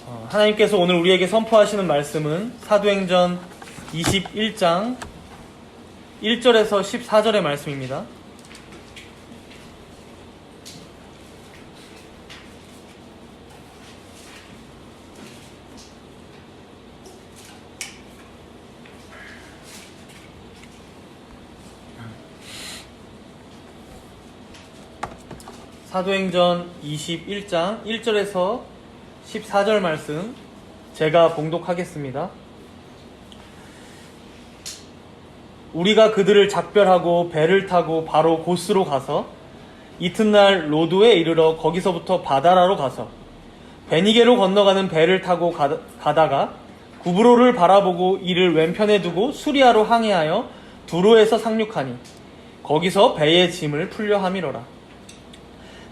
하나님께서 오늘 우리에게 선포하시는 말씀은 사도행전 21장 1절에서 14절의 말씀입니다. 사도행전 21장 1절에서 14절 말씀 제가 봉독하겠습니다. 우리가 그들을 작별하고 배를 타고 바로 고스로 가서 이튿날 로도에 이르러 거기서부터 바다라로 가서 베니게로 건너가는 배를 타고 가다가 구브로를 바라보고 이를 왼편에 두고 수리아로 항해하여 두로에서 상륙하니 거기서 배의 짐을 풀려 함이로라.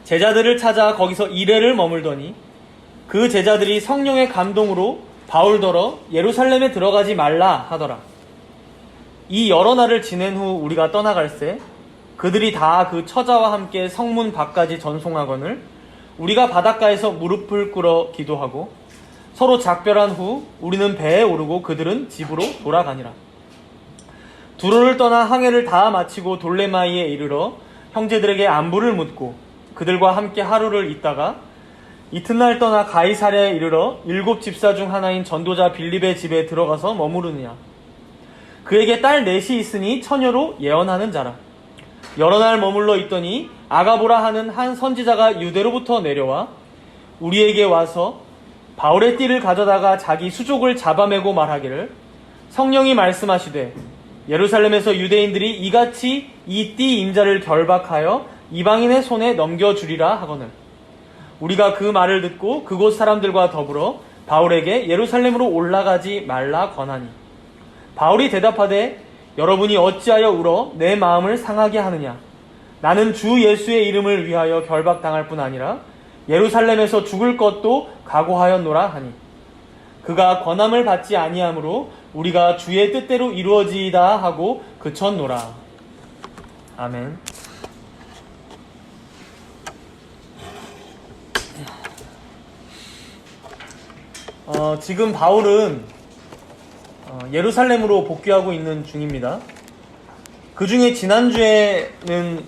제자들을 찾아 거기서 이레를 머물더니 그 제자들이 성령의 감동으로 바울더러 예루살렘에 들어가지 말라 하더라. 이 여러 날을 지낸 후 우리가 떠나갈새 그들이 다 그 처자와 함께 성문 밖까지 전송하거늘 우리가 바닷가에서 무릎을 꿇어 기도하고 서로 작별한 후 우리는 배에 오르고 그들은 집으로 돌아가니라. 두로를 떠나 항해를 다 마치고 돌레마이에 이르러 형제들에게 안부를 묻고 그들과 함께 하루를 있다가 이튿날 떠나 가이사랴에 이르러 7 집사 중 하나인 전도자 빌립의 집에 들어가서 머무르느냐. 그에게 딸 넷이 있으니 처녀로 예언하는 자라. 여러 날 머물러 있더니 아가보라 하는 한 선지자가 유대로부터 내려와 우리에게 와서 바울의 띠를 가져다가 자기 수족을 잡아매고 말하기를 성령이 말씀하시되 예루살렘에서 유대인들이 이같이 이 띠 임자를 결박하여 이방인의 손에 넘겨주리라 하거늘 우리가 그 말을 듣고 그곳 사람들과 더불어 바울에게 예루살렘으로 올라가지 말라 권하니 바울이 대답하되 여러분이 어찌하여 울어 내 마음을 상하게 하느냐. 나는 주 예수의 이름을 위하여 결박당할 뿐 아니라 예루살렘에서 죽을 것도 각오하였노라 하니 그가 권함을 받지 아니하므로 우리가 주의 뜻대로 이루어지이다 하고 그쳤노라. 아멘. 지금 바울은 예루살렘으로 복귀하고 있는 중입니다. 그 중에 지난주에는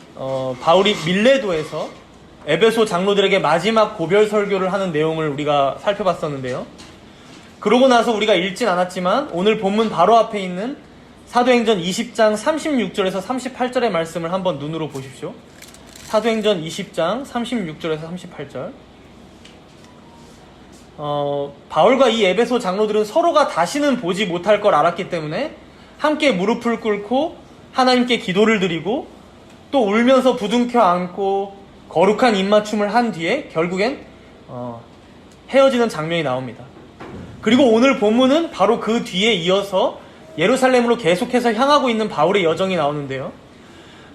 바울이 밀레도에서 에베소 장로들에게 마지막 고별 설교를 하는 내용을 우리가 살펴봤었는데요. 그러고 나서 우리가 읽진 않았지만 오늘 본문 바로 앞에 있는 사도행전 20장 36절에서 38절의 말씀을 한번 눈으로 보십시오. 사도행전 20장 36절에서 38절. 바울과 이 에베소 장로들은 서로가 다시는 보지 못할 걸 알았기 때문에 함께 무릎을 꿇고 하나님께 기도를 드리고 또 울면서 부둥켜 안고 거룩한 입맞춤을 한 뒤에 결국엔 헤어지는 장면이 나옵니다. 그리고 오늘 본문은 바로 그 뒤에 이어서 예루살렘으로 계속해서 향하고 있는 바울의 여정이 나오는데요.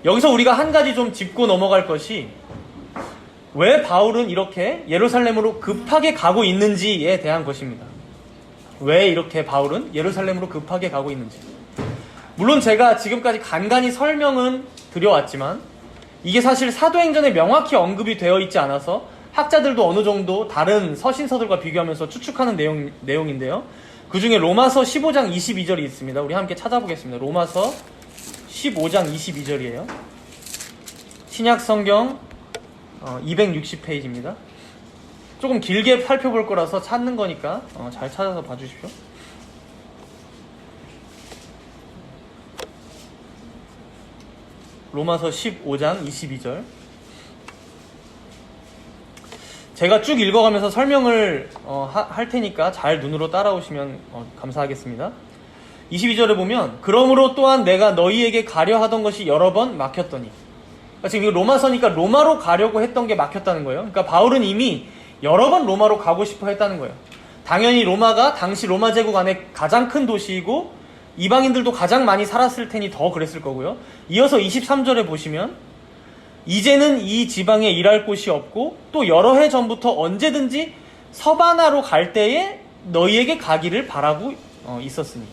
여기서 우리가 한 가지 좀 짚고 넘어갈 것이 왜 바울은 이렇게 예루살렘으로 급하게 가고 있는지에 대한 것입니다. 왜 이렇게 바울은 예루살렘으로 급하게 가고 있는지. 물론 제가 지금까지 간간히 설명은 드려왔지만 이게 사실 사도행전에 명확히 언급이 되어 있지 않아서 학자들도 어느 정도 다른 서신서들과 비교하면서 추측하는 내용인데요. 그 중에 로마서 15장 22절이 있습니다. 우리 함께 찾아보겠습니다. 로마서 15장 22절이에요. 신약성경 260페이지입니다. 조금 길게 살펴볼 거라서 찾는 거니까 잘 찾아서 봐주십시오. 로마서 15장 22절. 제가 쭉 읽어가면서 설명을 할 테니까 잘 눈으로 따라오시면 감사하겠습니다. 22절에 보면 그러므로 또한 내가 너희에게 가려 하던 것이 여러 번 막혔더니 지금 이거 로마서니까 로마로 가려고 했던 게 막혔다는 거예요. 그러니까 바울은 이미 여러 번 로마로 가고 싶어 했다는 거예요. 당연히 로마가 당시 로마 제국 안에 가장 큰 도시이고 이방인들도 가장 많이 살았을 테니 더 그랬을 거고요. 이어서 23절에 보시면 이제는 이 지방에 일할 곳이 없고 또 여러 해 전부터 언제든지 서바나로 갈 때에 너희에게 가기를 바라고 있었으니.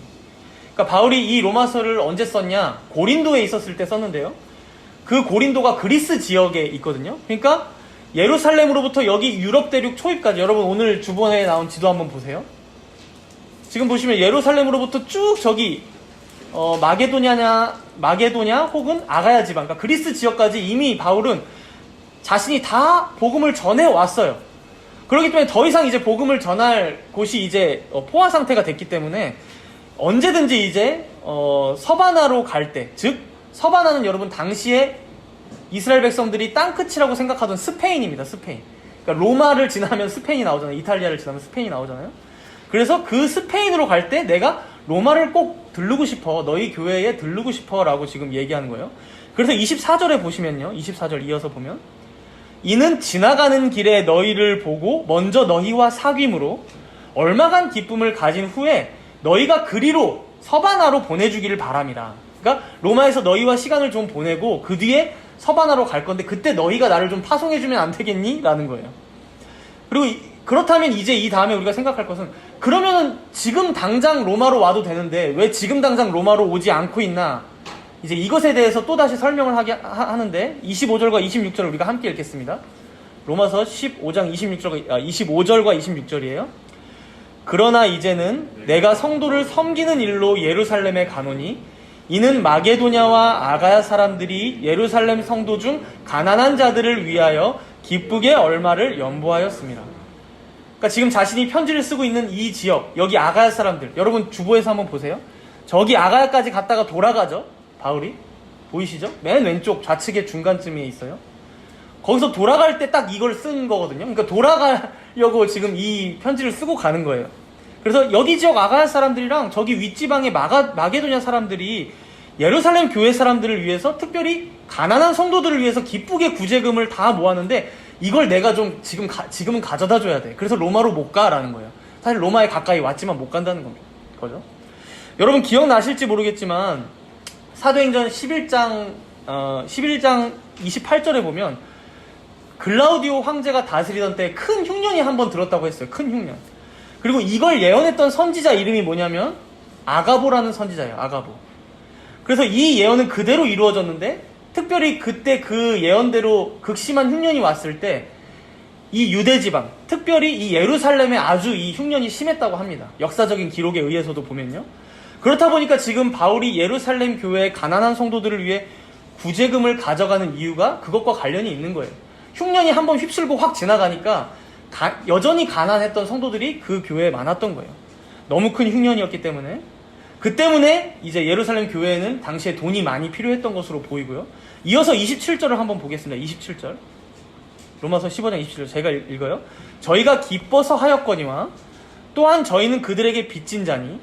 그러니까 바울이 이 로마서를 언제 썼냐? 고린도에 있었을 때 썼는데요. 그 고린도가 그리스 지역에 있거든요. 그러니까 예루살렘으로부터 여기 유럽 대륙 초입까지, 여러분 오늘 주번에 나온 지도 한번 보세요. 지금 보시면 예루살렘으로부터 쭉 저기 마게도냐 혹은 아가야 지방, 그러니까 그리스 지역까지 이미 바울은 자신이 다 복음을 전해 왔어요. 그렇기 때문에 더 이상 이제 복음을 전할 곳이 이제 포화 상태가 됐기 때문에 언제든지 이제 서바나로 갈 때, 즉 서바나는 여러분 당시에 이스라엘 백성들이 땅끝이라고 생각하던 스페인입니다. 스페인. 그러니까 로마를 지나면 스페인이 나오잖아요. 이탈리아를 지나면 스페인이 나오잖아요. 그래서 그 스페인으로 갈 때 내가 로마를 꼭 들르고 싶어, 너희 교회에 들르고 싶어 라고 지금 얘기하는 거예요. 그래서 24절에 보시면요, 24절 이어서 보면, 이는 지나가는 길에 너희를 보고 먼저 너희와 사귐으로 얼마간 기쁨을 가진 후에 너희가 그리로 서바나로 보내주기를 바람이라. 그러니까 로마에서 너희와 시간을 좀 보내고 그 뒤에 서바나로 갈 건데 그때 너희가 나를 좀 파송해주면 안 되겠니? 라는 거예요. 그리고 그렇다면 이제 이 다음에 우리가 생각할 것은, 그러면은 지금 당장 로마로 와도 되는데 왜 지금 당장 로마로 오지 않고 있나? 이제 이것에 대해서 또다시 설명을 하는데 25절과 26절을 우리가 함께 읽겠습니다. 로마서 15장 25절과 26절이에요. 그러나 이제는 내가 성도를 섬기는 일로 예루살렘에 가노니 이는 마게도냐와 아가야 사람들이 예루살렘 성도 중 가난한 자들을 위하여 기쁘게 얼마를 연보하였습니다. 그러니까 지금 자신이 편지를 쓰고 있는 이 지역, 여기 아가야 사람들, 여러분 주보에서 한번 보세요. 저기 아가야까지 갔다가 돌아가죠, 바울이. 보이시죠? 맨 왼쪽 좌측의 중간쯤에 있어요. 거기서 돌아갈 때 딱 이걸 쓴 거거든요. 그러니까 돌아가려고 지금 이 편지를 쓰고 가는 거예요. 그래서 여기 지역 아가야 사람들이랑 저기 윗지방의 마게도냐 사람들이 예루살렘 교회 사람들을 위해서, 특별히 가난한 성도들을 위해서 기쁘게 구제금을 다 모았는데 이걸 내가 좀 지금은 가져다 줘야 돼. 그래서 로마로 못 가라는 거예요. 사실 로마에 가까이 왔지만 못 간다는 거죠. 여러분 기억나실지 모르겠지만 사도행전 11장 28절에 보면 글라우디오 황제가 다스리던 때 큰 흉년이 한번 들었다고 했어요. 큰 흉년. 그리고 이걸 예언했던 선지자 이름이 뭐냐면 아가보라는 선지자예요. 아가보. 그래서 이 예언은 그대로 이루어졌는데, 특별히 그때 그 예언대로 극심한 흉년이 왔을 때 이 유대지방, 특별히 이 예루살렘에 아주 이 흉년이 심했다고 합니다. 역사적인 기록에 의해서도 보면요. 그렇다 보니까 지금 바울이 예루살렘 교회의 가난한 성도들을 위해 구제금을 가져가는 이유가 그것과 관련이 있는 거예요. 흉년이 한번 휩쓸고 확 지나가니까 여전히 가난했던 성도들이 그 교회에 많았던 거예요. 너무 큰 흉년이었기 때문에. 그 때문에 이제 예루살렘 교회에는 당시에 돈이 많이 필요했던 것으로 보이고요. 이어서 27절을 한번 보겠습니다. 27절. 로마서 15장 27절 제가 읽어요. 저희가 기뻐서 하였거니와 또한 저희는 그들에게 빚진 자니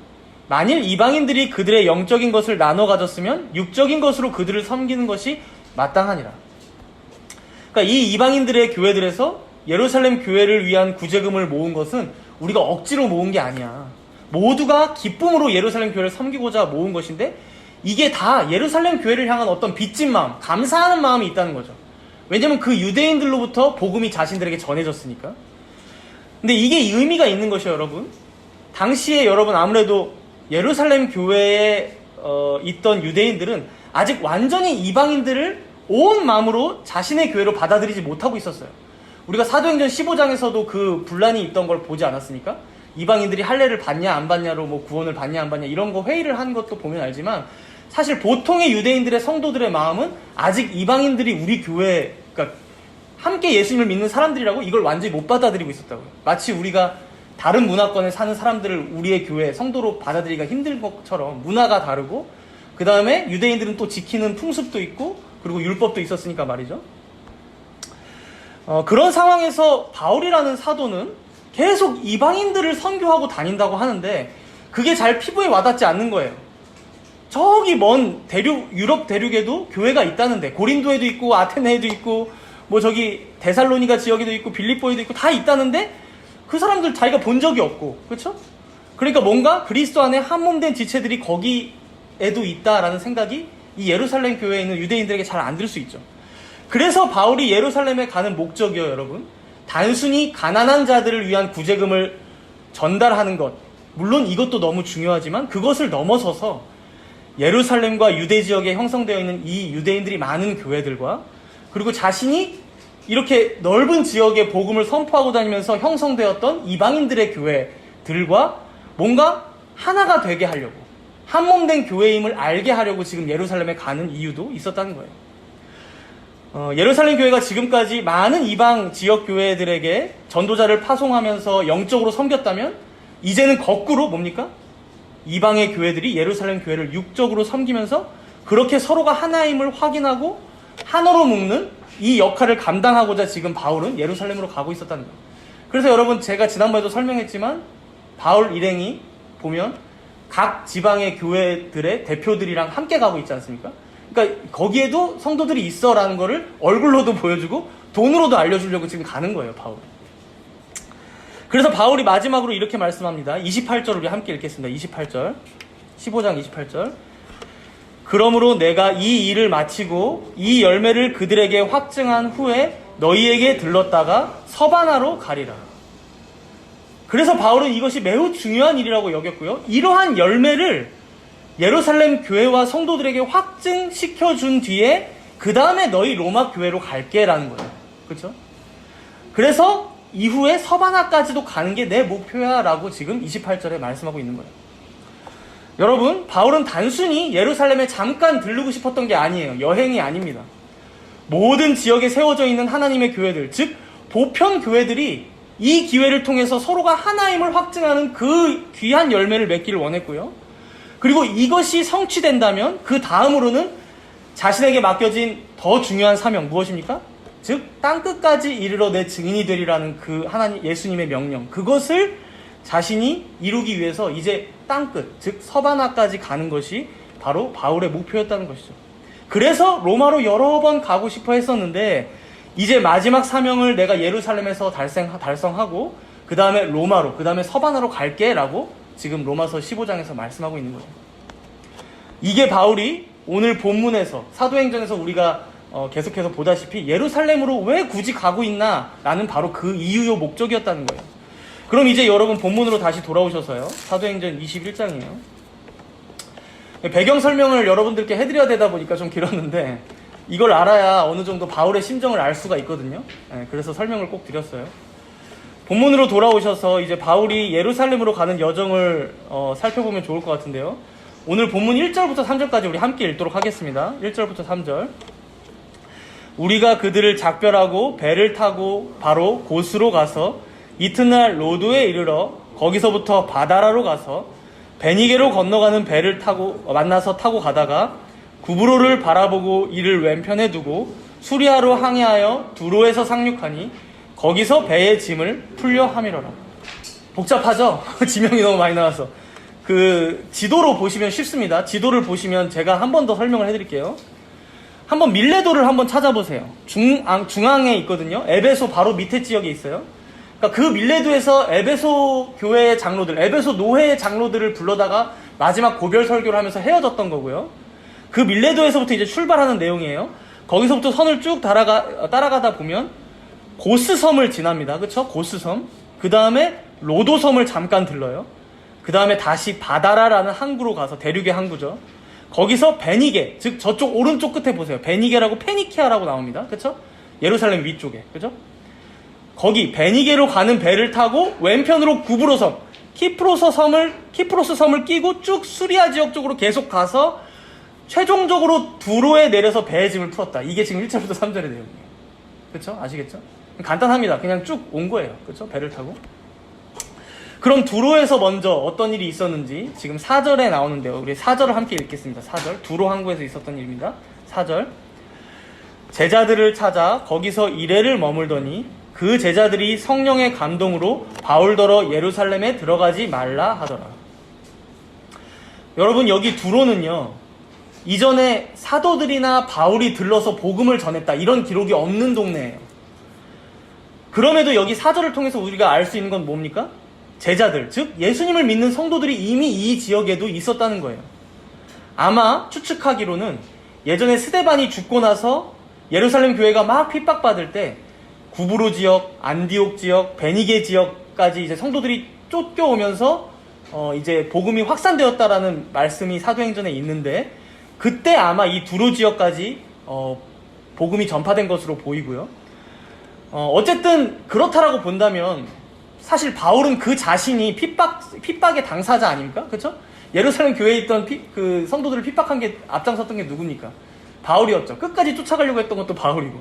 만일 이방인들이 그들의 영적인 것을 나눠 가졌으면 육적인 것으로 그들을 섬기는 것이 마땅하니라. 그러니까 이 이방인들의 교회들에서 예루살렘 교회를 위한 구제금을 모은 것은 우리가 억지로 모은 게 아니야. 모두가 기쁨으로 예루살렘 교회를 섬기고자 모은 것인데, 이게 다 예루살렘 교회를 향한 어떤 빚진 마음, 감사하는 마음이 있다는 거죠. 왜냐면 그 유대인들로부터 복음이 자신들에게 전해졌으니까. 근데 이게 의미가 있는 것이에요, 여러분. 당시에 여러분 아무래도 예루살렘 교회에 있던 유대인들은 아직 완전히 이방인들을 온 마음으로 자신의 교회로 받아들이지 못하고 있었어요. 우리가 사도행전 15장에서도 그 분란이 있던 걸 보지 않았습니까? 이방인들이 할례를 받냐 안 받냐로 뭐 구원을 받냐 안 받냐 이런 거 회의를 한 것도 보면 알지만, 사실 보통의 유대인들의 성도들의 마음은 아직 이방인들이 우리 교회, 그러니까 함께 예수님을 믿는 사람들이라고 이걸 완전히 못 받아들이고 있었다고요. 마치 우리가 다른 문화권에 사는 사람들을 우리의 교회 성도로 받아들이기가 힘든 것처럼 문화가 다르고, 그 다음에 유대인들은 또 지키는 풍습도 있고 그리고 율법도 있었으니까 말이죠. 그런 상황에서 바울이라는 사도는 계속 이방인들을 선교하고 다닌다고 하는데 그게 잘 피부에 와닿지 않는 거예요. 저기 먼 유럽 대륙에도 교회가 있다는데, 고린도에도 있고 아테네에도 있고 뭐 저기 데살로니가 지역에도 있고 빌립보에도 있고 다 있다는데 그 사람들 자기가 본 적이 없고, 그렇죠? 그러니까 뭔가 그리스도 안에 한몸된 지체들이 거기에도 있다라는 생각이 이 예루살렘 교회에 있는 유대인들에게 잘 안 들 수 있죠. 그래서 바울이 예루살렘에 가는 목적이요, 여러분, 단순히 가난한 자들을 위한 구제금을 전달하는 것, 물론 이것도 너무 중요하지만 그것을 넘어서서 예루살렘과 유대 지역에 형성되어 있는 이 유대인들이 많은 교회들과, 그리고 자신이 이렇게 넓은 지역에 복음을 선포하고 다니면서 형성되었던 이방인들의 교회들과 뭔가 하나가 되게 하려고, 한몸된 교회임을 알게 하려고 지금 예루살렘에 가는 이유도 있었다는 거예요. 예루살렘 교회가 지금까지 많은 이방 지역 교회들에게 전도자를 파송하면서 영적으로 섬겼다면, 이제는 거꾸로 뭡니까? 이방의 교회들이 예루살렘 교회를 육적으로 섬기면서 그렇게 서로가 하나임을 확인하고 하나로 묶는 이 역할을 감당하고자 지금 바울은 예루살렘으로 가고 있었다는 거예요. 그래서 여러분, 제가 지난번에도 설명했지만 바울 일행이 보면 각 지방의 교회들의 대표들이랑 함께 가고 있지 않습니까? 그러니까 거기에도 성도들이 있어라는 거를 얼굴로도 보여주고 돈으로도 알려주려고 지금 가는 거예요, 바울. 그래서 바울이 마지막으로 이렇게 말씀합니다. 28절 우리 함께 읽겠습니다. 28절, 15장 28절. 그러므로 내가 이 일을 마치고 이 열매를 그들에게 확증한 후에 너희에게 들렀다가 서바나로 가리라. 그래서 바울은 이것이 매우 중요한 일이라고 여겼고요. 이러한 열매를 예루살렘 교회와 성도들에게 확증시켜준 뒤에 그 다음에 너희 로마 교회로 갈게 라는 거예요. 그렇죠? 그래서 이후에 서바나까지도 가는 게 내 목표야 라고 지금 28절에 말씀하고 있는 거예요. 여러분, 바울은 단순히 예루살렘에 잠깐 들르고 싶었던 게 아니에요. 여행이 아닙니다. 모든 지역에 세워져 있는 하나님의 교회들, 즉 보편 교회들이 이 기회를 통해서 서로가 하나임을 확증하는 그 귀한 열매를 맺기를 원했고요. 그리고 이것이 성취된다면 그 다음으로는 자신에게 맡겨진 더 중요한 사명, 무엇입니까? 즉 땅끝까지 이르러 내 증인이 되리라는 그 하나님 예수님의 명령, 그것을 자신이 이루기 위해서 이제 땅끝, 즉 서바나까지 가는 것이 바로 바울의 목표였다는 것이죠. 그래서 로마로 여러 번 가고 싶어 했었는데 이제 마지막 사명을 내가 예루살렘에서 달성하고 그 다음에 로마로, 그 다음에 서바나로 갈게 라고 지금 로마서 15장에서 말씀하고 있는 거예요. 이게 바울이 오늘 본문에서, 사도행전에서 우리가 계속해서 보다시피 예루살렘으로 왜 굳이 가고 있나 라는 바로 그 이유요 목적이었다는 거예요. 그럼 이제 여러분 본문으로 다시 돌아오셔서요, 사도행전 21장이에요. 배경 설명을 여러분들께 해드려야 되다 보니까 좀 길었는데 이걸 알아야 어느 정도 바울의 심정을 알 수가 있거든요. 그래서 설명을 꼭 드렸어요. 본문으로 돌아오셔서 이제 바울이 예루살렘으로 가는 여정을 살펴보면 좋을 것 같은데요. 오늘 본문 1절부터 3절까지 우리 함께 읽도록 하겠습니다. 1절부터 3절. 우리가 그들을 작별하고 배를 타고 바로 고스로 가서 이튿날 로도에 이르러 거기서부터 바다라로 가서 베니게로 건너가는 배를 만나서 타고 가다가 구브로를 바라보고 이를 왼편에 두고 수리아로 항해하여 두로에서 상륙하니 거기서 배의 짐을 풀려 함이러라. 복잡하죠? 지명이 너무 많이 나와서. 그 지도로 보시면 쉽습니다. 지도를 보시면 제가 한 번 더 설명을 해드릴게요. 한번 밀레도를 한번 찾아보세요. 중앙에 있거든요. 에베소 바로 밑에 지역에 있어요. 그러니까 그 밀레도에서 에베소 교회의 장로들, 에베소 노회의 장로들을 불러다가 마지막 고별 설교를 하면서 헤어졌던 거고요. 그 밀레도에서부터 이제 출발하는 내용이에요. 거기서부터 선을 쭉 따라가다 보면 고스섬을 지납니다. 그쵸? 고스섬. 그 다음에 로도섬을 잠깐 들러요. 그 다음에 다시 바다라라는 항구로 가서, 대륙의 항구죠. 거기서 베니게, 즉 저쪽 오른쪽 끝에 보세요. 베니게라고 페니키아라고 나옵니다. 그쵸? 예루살렘 위쪽에. 그죠? 거기 베니게로 가는 배를 타고 왼편으로 구브로섬, 키프로스 섬을 끼고 쭉 수리아 지역 쪽으로 계속 가서 최종적으로 두로에 내려서 배의 짐을 풀었다. 이게 지금 1절부터 3절의 내용이에요. 그쵸? 아시겠죠? 간단합니다. 그냥 쭉 온 거예요. 그쵸? 배를 타고. 그럼 두로에서 먼저 어떤 일이 있었는지 지금 4절에 나오는데요. 우리 4절을 함께 읽겠습니다. 4절. 두로 항구에서 있었던 일입니다. 4절. 제자들을 찾아 거기서 이레를 머물더니 그 제자들이 성령의 감동으로 바울더러 예루살렘에 들어가지 말라 하더라. 여러분, 여기 두로는요, 이전에 사도들이나 바울이 들러서 복음을 전했다 이런 기록이 없는 동네예요. 그럼에도 여기 4절을 통해서 우리가 알 수 있는 건 뭡니까? 제자들, 즉 예수님을 믿는 성도들이 이미 이 지역에도 있었다는 거예요. 아마 추측하기로는 예전에 스데반이 죽고 나서 예루살렘 교회가 막 핍박받을 때 구브로 지역, 안디옥 지역, 베니게 지역까지 이제 성도들이 쫓겨오면서 이제 복음이 확산되었다라는 말씀이 사도행전에 있는데, 그때 아마 이 두로 지역까지 복음이 전파된 것으로 보이고요. 어쨌든 그렇다라고 본다면 사실 바울은 그 자신이 핍박의 당사자 아닙니까? 그렇죠? 예루살렘 교회에 있던 그 성도들을 핍박한 게 앞장섰던 게 누굽니까? 바울이었죠. 끝까지 쫓아가려고 했던 것도 바울이고.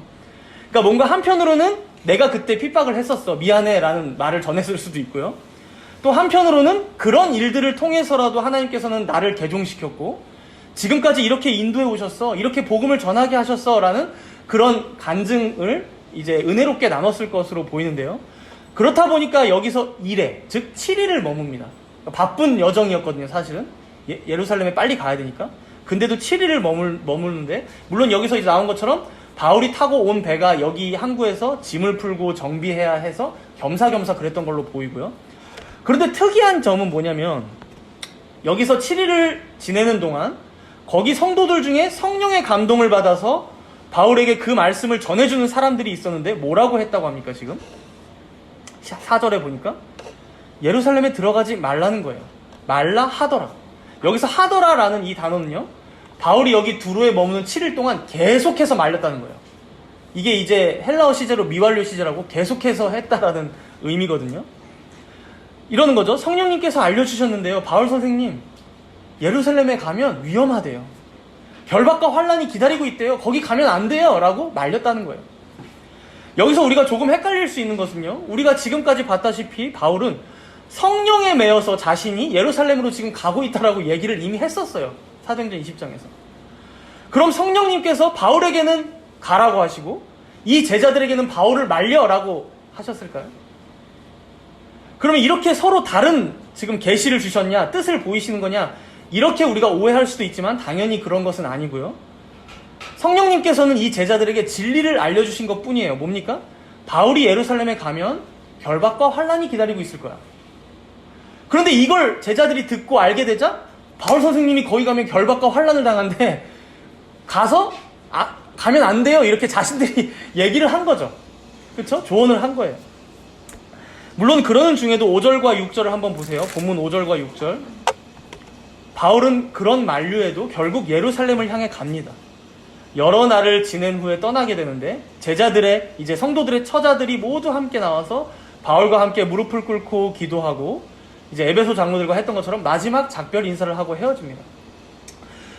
그러니까 뭔가 한편으로는 내가 그때 핍박을 했었어, 미안해 라는 말을 전했을 수도 있고요. 또 한편으로는 그런 일들을 통해서라도 하나님께서는 나를 개종시켰고 지금까지 이렇게 인도해 오셨어, 이렇게 복음을 전하게 하셨어 라는 그런 간증을 이제 은혜롭게 나눴을 것으로 보이는데요. 그렇다 보니까 여기서 1회, 즉 7일을 머뭅니다. 바쁜 여정이었거든요, 사실은. 예루살렘에 빨리 가야 되니까. 근데도 7일을 머무르는데, 물론 여기서 이제 나온 것처럼 바울이 타고 온 배가 여기 항구에서 짐을 풀고 정비해야 해서 겸사겸사 그랬던 걸로 보이고요. 그런데 특이한 점은 뭐냐면, 여기서 7일을 지내는 동안 거기 성도들 중에 성령의 감동을 받아서 바울에게 그 말씀을 전해주는 사람들이 있었는데 뭐라고 했다고 합니까, 지금? 4절에 보니까 예루살렘에 들어가지 말라는 거예요. 말라 하더라. 여기서 하더라라는 이 단어는요, 바울이 여기 두로에 머무는 7일 동안 계속해서 말렸다는 거예요. 이게 이제 헬라어 시제로 미완료 시제라고 계속해서 했다라는 의미거든요. 이러는 거죠. 성령님께서 알려주셨는데요, 바울 선생님, 예루살렘에 가면 위험하대요. 결박과 환란이 기다리고 있대요. 거기 가면 안 돼요 라고 말렸다는 거예요. 여기서 우리가 조금 헷갈릴 수 있는 것은요, 우리가 지금까지 봤다시피 바울은 성령에 매여서 자신이 예루살렘으로 지금 가고 있다라고 얘기를 이미 했었어요. 사도행전 20장에서. 그럼 성령님께서 바울에게는 가라고 하시고 이 제자들에게는 바울을 말려라고 하셨을까요? 그러면 이렇게 서로 다른 지금 계시를 주셨냐, 뜻을 보이시는 거냐, 이렇게 우리가 오해할 수도 있지만 당연히 그런 것은 아니고요. 성령님께서는 이 제자들에게 진리를 알려주신 것 뿐이에요. 뭡니까? 바울이 예루살렘에 가면 결박과 환란이 기다리고 있을 거야. 그런데 이걸 제자들이 듣고 알게 되자 바울 선생님이 거기 가면 결박과 환란을 당한데 가서 가면 안 돼요, 이렇게 자신들이 얘기를 한 거죠. 그렇죠? 조언을 한 거예요. 물론 그러는 중에도 5절과 6절을 한번 보세요. 본문 5절과 6절. 바울은 그런 만류에도 결국 예루살렘을 향해 갑니다. 여러 날을 지낸 후에 떠나게 되는데 제자들의, 이제 성도들의 처자들이 모두 함께 나와서 바울과 함께 무릎을 꿇고 기도하고 이제 에베소 장로들과 했던 것처럼 마지막 작별 인사를 하고 헤어집니다.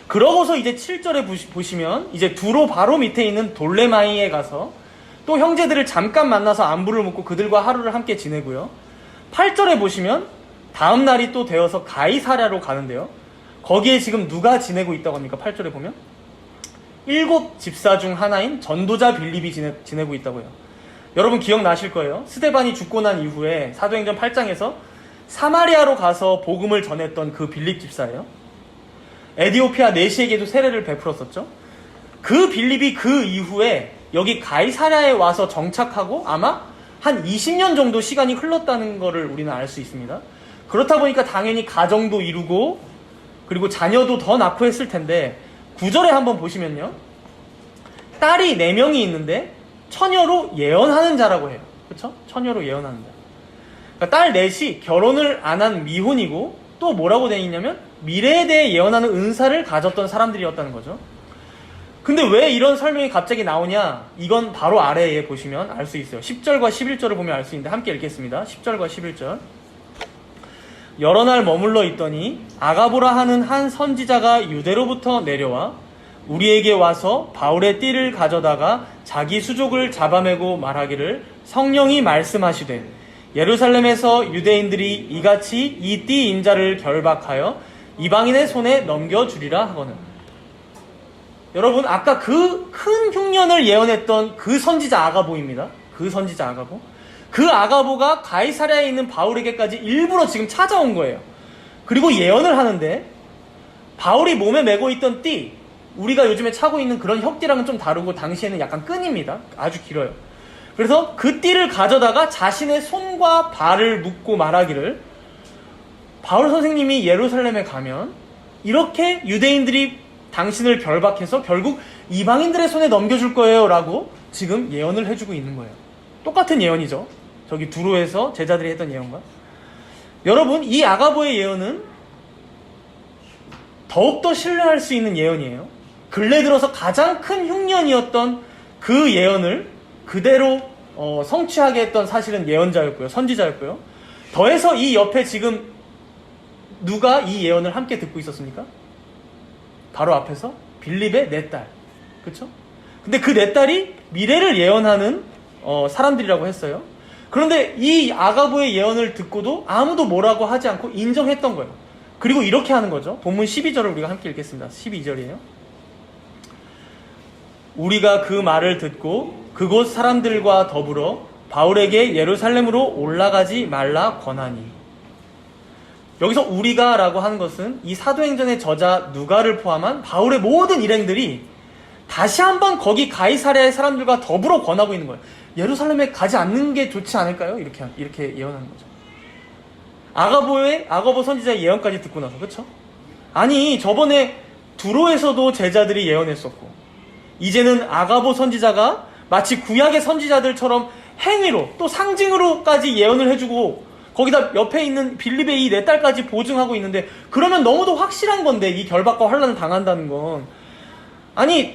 그러고서 이제 7절에 보시면 이제 두로 바로 밑에 있는 돌레마이에 가서 또 형제들을 잠깐 만나서 안부를 묻고 그들과 하루를 함께 지내고요. 8절에 보시면 다음 날이 또 되어서 가이사랴로 가는데요. 거기에 지금 누가 지내고 있다고 합니까? 8절에 보면 7 집사 중 하나인 전도자 빌립이 지내고 있다고요. 여러분 기억나실 거예요. 스데반이 죽고 난 이후에 사도행전 8장에서 사마리아로 가서 복음을 전했던 그 빌립 집사예요. 에디오피아 내시에게도 세례를 베풀었었죠. 그 빌립이 그 이후에 여기 가이사랴에 와서 정착하고 아마 한 20년 정도 시간이 흘렀다는 것을 우리는 알 수 있습니다. 그렇다 보니까 당연히 가정도 이루고 그리고 자녀도 더 낳고 했을 텐데 9절에 한번 보시면요, 딸이 4명이 있는데 처녀로 예언하는 자라고 해요. 그렇죠? 처녀로 예언하는 자. 그러니까 딸 넷이 결혼을 안 한 미혼이고 또 뭐라고 되어 있냐면 미래에 대해 예언하는 은사를 가졌던 사람들이었다는 거죠. 근데 왜 이런 설명이 갑자기 나오냐? 이건 바로 아래에 보시면 알 수 있어요. 10절과 11절을 보면 알 수 있는데 함께 읽겠습니다. 10절과 11절. 여러 날 머물러 있더니 아가보라 하는 한 선지자가 유대로부터 내려와 우리에게 와서 바울의 띠를 가져다가 자기 수족을 잡아매고 말하기를 성령이 말씀하시되 예루살렘에서 유대인들이 이같이 이 띠 인자를 결박하여 이방인의 손에 넘겨주리라 하거늘. 여러분, 아까 그 큰 흉년을 예언했던 그 선지자 아가보입니다. 그 선지자 아가보. 그 아가보가 가이사랴에 있는 바울에게까지 일부러 지금 찾아온 거예요. 그리고 예언을 하는데 바울이 몸에 메고 있던 띠, 우리가 요즘에 차고 있는 그런 혁띠랑은 좀 다르고 당시에는 약간 끈입니다. 아주 길어요. 그래서 그 띠를 가져다가 자신의 손과 발을 묶고 말하기를 바울 선생님이 예루살렘에 가면 이렇게 유대인들이 당신을 결박해서 결국 이방인들의 손에 넘겨줄 거예요 라고 지금 예언을 해주고 있는 거예요. 똑같은 예언이죠. 저기 두로에서 제자들이 했던 예언과. 여러분, 이 아가보의 예언은 더욱더 신뢰할 수 있는 예언이에요. 근래 들어서 가장 큰 흉년이었던 그 예언을 그대로 성취하게 했던 사실은 예언자였고요. 선지자였고요. 더해서 이 옆에 지금 누가 이 예언을 함께 듣고 있었습니까? 바로 앞에서 빌립의 네 딸. 그쵸? 근데 그 네 딸이 미래를 예언하는 사람들이라고 했어요. 그런데 이 아가보의 예언을 듣고도 아무도 뭐라고 하지 않고 인정했던 거예요. 그리고 이렇게 하는 거죠. 본문 12절을 우리가 함께 읽겠습니다. 12절이에요. 우리가 그 말을 듣고 그곳 사람들과 더불어 바울에게 예루살렘으로 올라가지 말라 권하니. 여기서 우리가 라고 하는 것은 이 사도행전의 저자 누가를 포함한 바울의 모든 일행들이 다시 한번 거기 가이사랴의 사람들과 더불어 권하고 있는 거예요. 예루살렘에 가지 않는 게 좋지 않을까요? 이렇게 예언하는 거죠. 아가보 선지자의 예언까지 듣고 나서, 그쵸? 아니, 저번에 두로에서도 제자들이 예언했었고, 이제는 아가보 선지자가 마치 구약의 선지자들처럼 행위로 또 상징으로까지 예언을 해주고, 거기다 옆에 있는 빌립의 이 네 딸까지 보증하고 있는데, 그러면 너무도 확실한 건데, 이 결박과 환란을 당한다는 건. 아니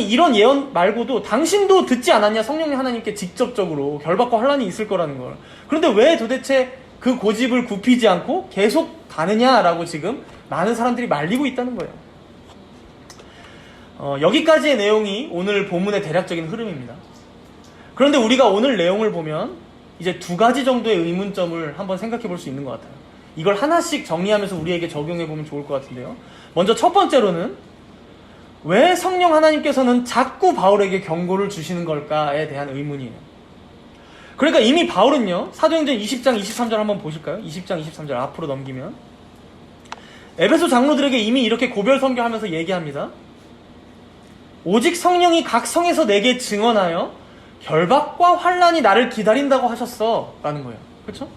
이런 예언 말고도 당신도 듣지 않았냐? 성령님 하나님께 직접적으로 결박과 환란이 있을 거라는 걸. 그런데 왜 도대체 그 고집을 굽히지 않고 계속 가느냐라고 지금 많은 사람들이 말리고 있다는 거예요. 여기까지의 내용이 오늘 본문의 대략적인 흐름입니다. 그런데 우리가 오늘 내용을 보면 이제 두 가지 정도의 의문점을 한번 생각해 볼 수 있는 것 같아요. 이걸 하나씩 정리하면서 우리에게 적용해 보면 좋을 것 같은데요. 먼저 첫 번째로는 왜 성령 하나님께서는 자꾸 바울에게 경고를 주시는 걸까에 대한 의문이에요. 그러니까 이미 바울은요, 사도행전 20장 23절 한번 보실까요? 20장 23절 앞으로 넘기면 에베소 장로들에게 이미 이렇게 고별 선교하면서 얘기합니다. 오직 성령이 각 성에서 내게 증언하여 결박과 환란이 나를 기다린다고 하셨어 라는 거예요. 그렇죠?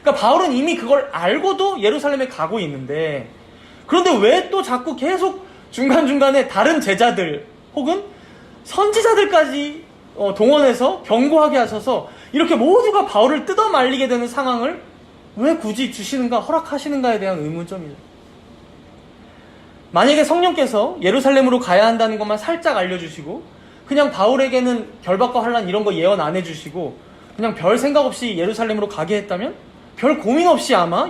그러니까 바울은 이미 그걸 알고도 예루살렘에 가고 있는데, 그런데 왜 또 자꾸 계속 중간중간에 다른 제자들 혹은 선지자들까지 동원해서 경고하게 하셔서 이렇게 모두가 바울을 뜯어 말리게 되는 상황을 왜 굳이 주시는가, 허락하시는가에 대한 의문점이죠. 만약에 성령께서 예루살렘으로 가야 한다는 것만 살짝 알려주시고 그냥 바울에게는 결박과 환란 이런 거 예언 안 해주시고 그냥 별 생각 없이 예루살렘으로 가게 했다면 별 고민 없이 아마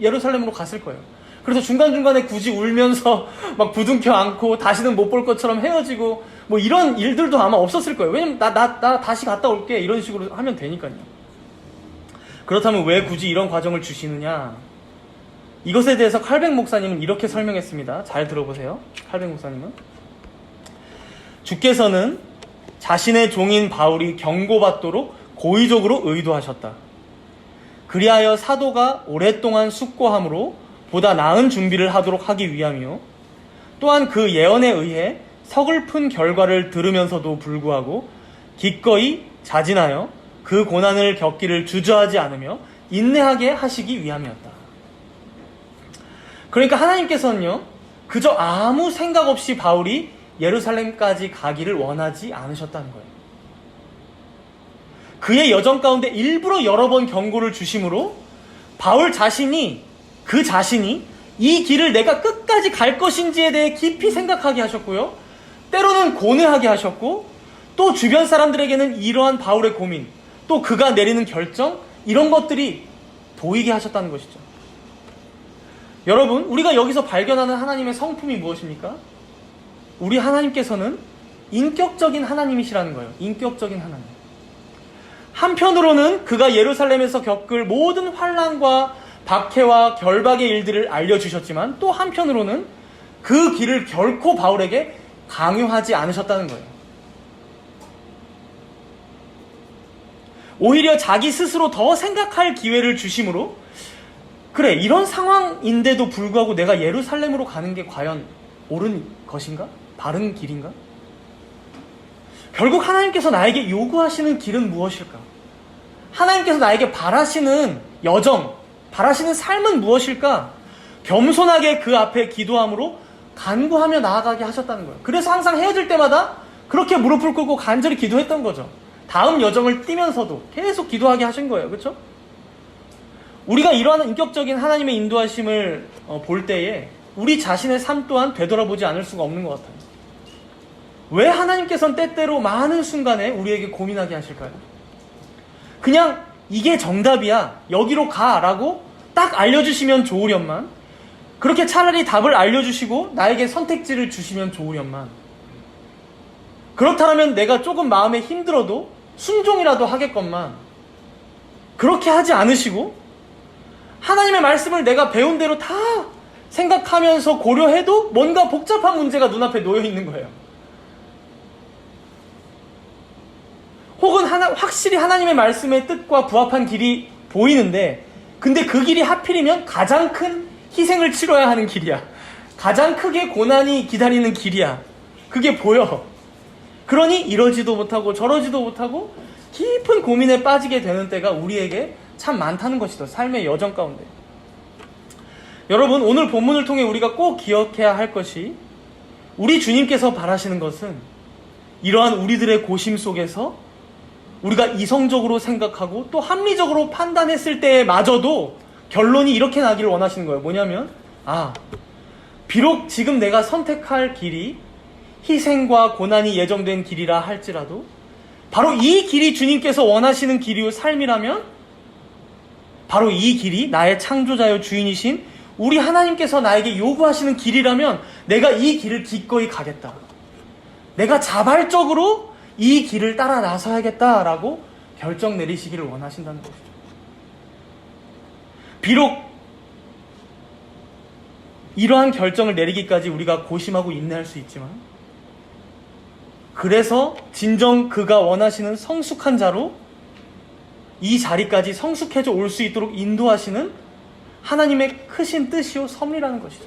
예루살렘으로 갔을 거예요. 그래서 중간중간에 굳이 울면서 막 부둥켜 안고 다시는 못 볼 것처럼 헤어지고 뭐 이런 일들도 아마 없었을 거예요. 왜냐면 나 다시 갔다 올게 이런 식으로 하면 되니까요. 그렇다면 왜 굳이 이런 과정을 주시느냐? 이것에 대해서 칼뱅 목사님은 이렇게 설명했습니다. 잘 들어보세요. 칼뱅 목사님은 주께서는 자신의 종인 바울이 경고받도록 고의적으로 의도하셨다. 그리하여 사도가 오랫동안 숙고함으로 보다 나은 준비를 하도록 하기 위함이요. 또한 그 예언에 의해 서글픈 결과를 들으면서도 불구하고 기꺼이 자진하여 그 고난을 겪기를 주저하지 않으며 인내하게 하시기 위함이었다. 그러니까 하나님께서는요, 그저 아무 생각 없이 바울이 예루살렘까지 가기를 원하지 않으셨다는 거예요. 그의 여정 가운데 일부러 여러 번 경고를 주심으로 바울 자신이 이 길을 내가 끝까지 갈 것인지에 대해 깊이 생각하게 하셨고요. 때로는 고뇌하게 하셨고, 또 주변 사람들에게는 이러한 바울의 고민, 또 그가 내리는 결정, 이런 것들이 보이게 하셨다는 것이죠. 여러분, 우리가 여기서 발견하는 하나님의 성품이 무엇입니까? 우리 하나님께서는 인격적인 하나님이시라는 거예요. 인격적인 하나님. 한편으로는 그가 예루살렘에서 겪을 모든 환난과 박해와 결박의 일들을 알려주셨지만, 또 한편으로는 그 길을 결코 바울에게 강요하지 않으셨다는 거예요. 오히려 자기 스스로 더 생각할 기회를 주심으로, 그래, 이런 상황인데도 불구하고 내가 예루살렘으로 가는 게 과연 옳은 것인가? 바른 길인가? 결국 하나님께서 나에게 요구하시는 길은 무엇일까? 하나님께서 나에게 바라시는 여정, 바라시는 삶은 무엇일까? 겸손하게 그 앞에 기도함으로 간구하며 나아가게 하셨다는 거예요. 그래서 항상 헤어질 때마다 그렇게 무릎을 꿇고 간절히 기도했던 거죠. 다음 여정을 뛰면서도 계속 기도하게 하신 거예요. 그렇죠? 우리가 이러한 인격적인 하나님의 인도하심을 볼 때에 우리 자신의 삶 또한 되돌아보지 않을 수가 없는 것 같아요. 왜 하나님께서는 때때로 많은 순간에 우리에게 고민하게 하실까요? 그냥 이게 정답이야, 여기로 가라고 딱 알려주시면 좋으련만, 그렇게 차라리 답을 알려주시고 나에게 선택지를 주시면 좋으련만, 그렇다면 내가 조금 마음에 힘들어도 순종이라도 하겠건만, 그렇게 하지 않으시고 하나님의 말씀을 내가 배운 대로 다 생각하면서 고려해도 뭔가 복잡한 문제가 눈앞에 놓여 있는 거예요. 혹은 확실히 하나님의 말씀의 뜻과 부합한 길이 보이는데, 근데 그 길이 하필이면 가장 큰 희생을 치러야 하는 길이야. 가장 크게 고난이 기다리는 길이야. 그게 보여. 그러니 이러지도 못하고 저러지도 못하고 깊은 고민에 빠지게 되는 때가 우리에게 참 많다는 것이죠. 삶의 여정 가운데. 여러분, 오늘 본문을 통해 우리가 꼭 기억해야 할 것이, 우리 주님께서 바라시는 것은 이러한 우리들의 고심 속에서 우리가 이성적으로 생각하고 또 합리적으로 판단했을 때마저도 결론이 이렇게 나기를 원하시는 거예요. 뭐냐면, 비록 지금 내가 선택할 길이 희생과 고난이 예정된 길이라 할지라도 바로 이 길이 주님께서 원하시는 길이요 삶이라면, 바로 이 길이 나의 창조자요 주인이신 우리 하나님께서 나에게 요구하시는 길이라면 내가 이 길을 기꺼이 가겠다. 내가 자발적으로 이 길을 따라 나서야겠다라고 결정 내리시기를 원하신다는 것이죠. 비록 이러한 결정을 내리기까지 우리가 고심하고 인내할 수 있지만, 그래서 진정 그가 원하시는 성숙한 자로 이 자리까지 성숙해져 올 수 있도록 인도하시는 하나님의 크신 뜻이요 섭리라는 것이죠.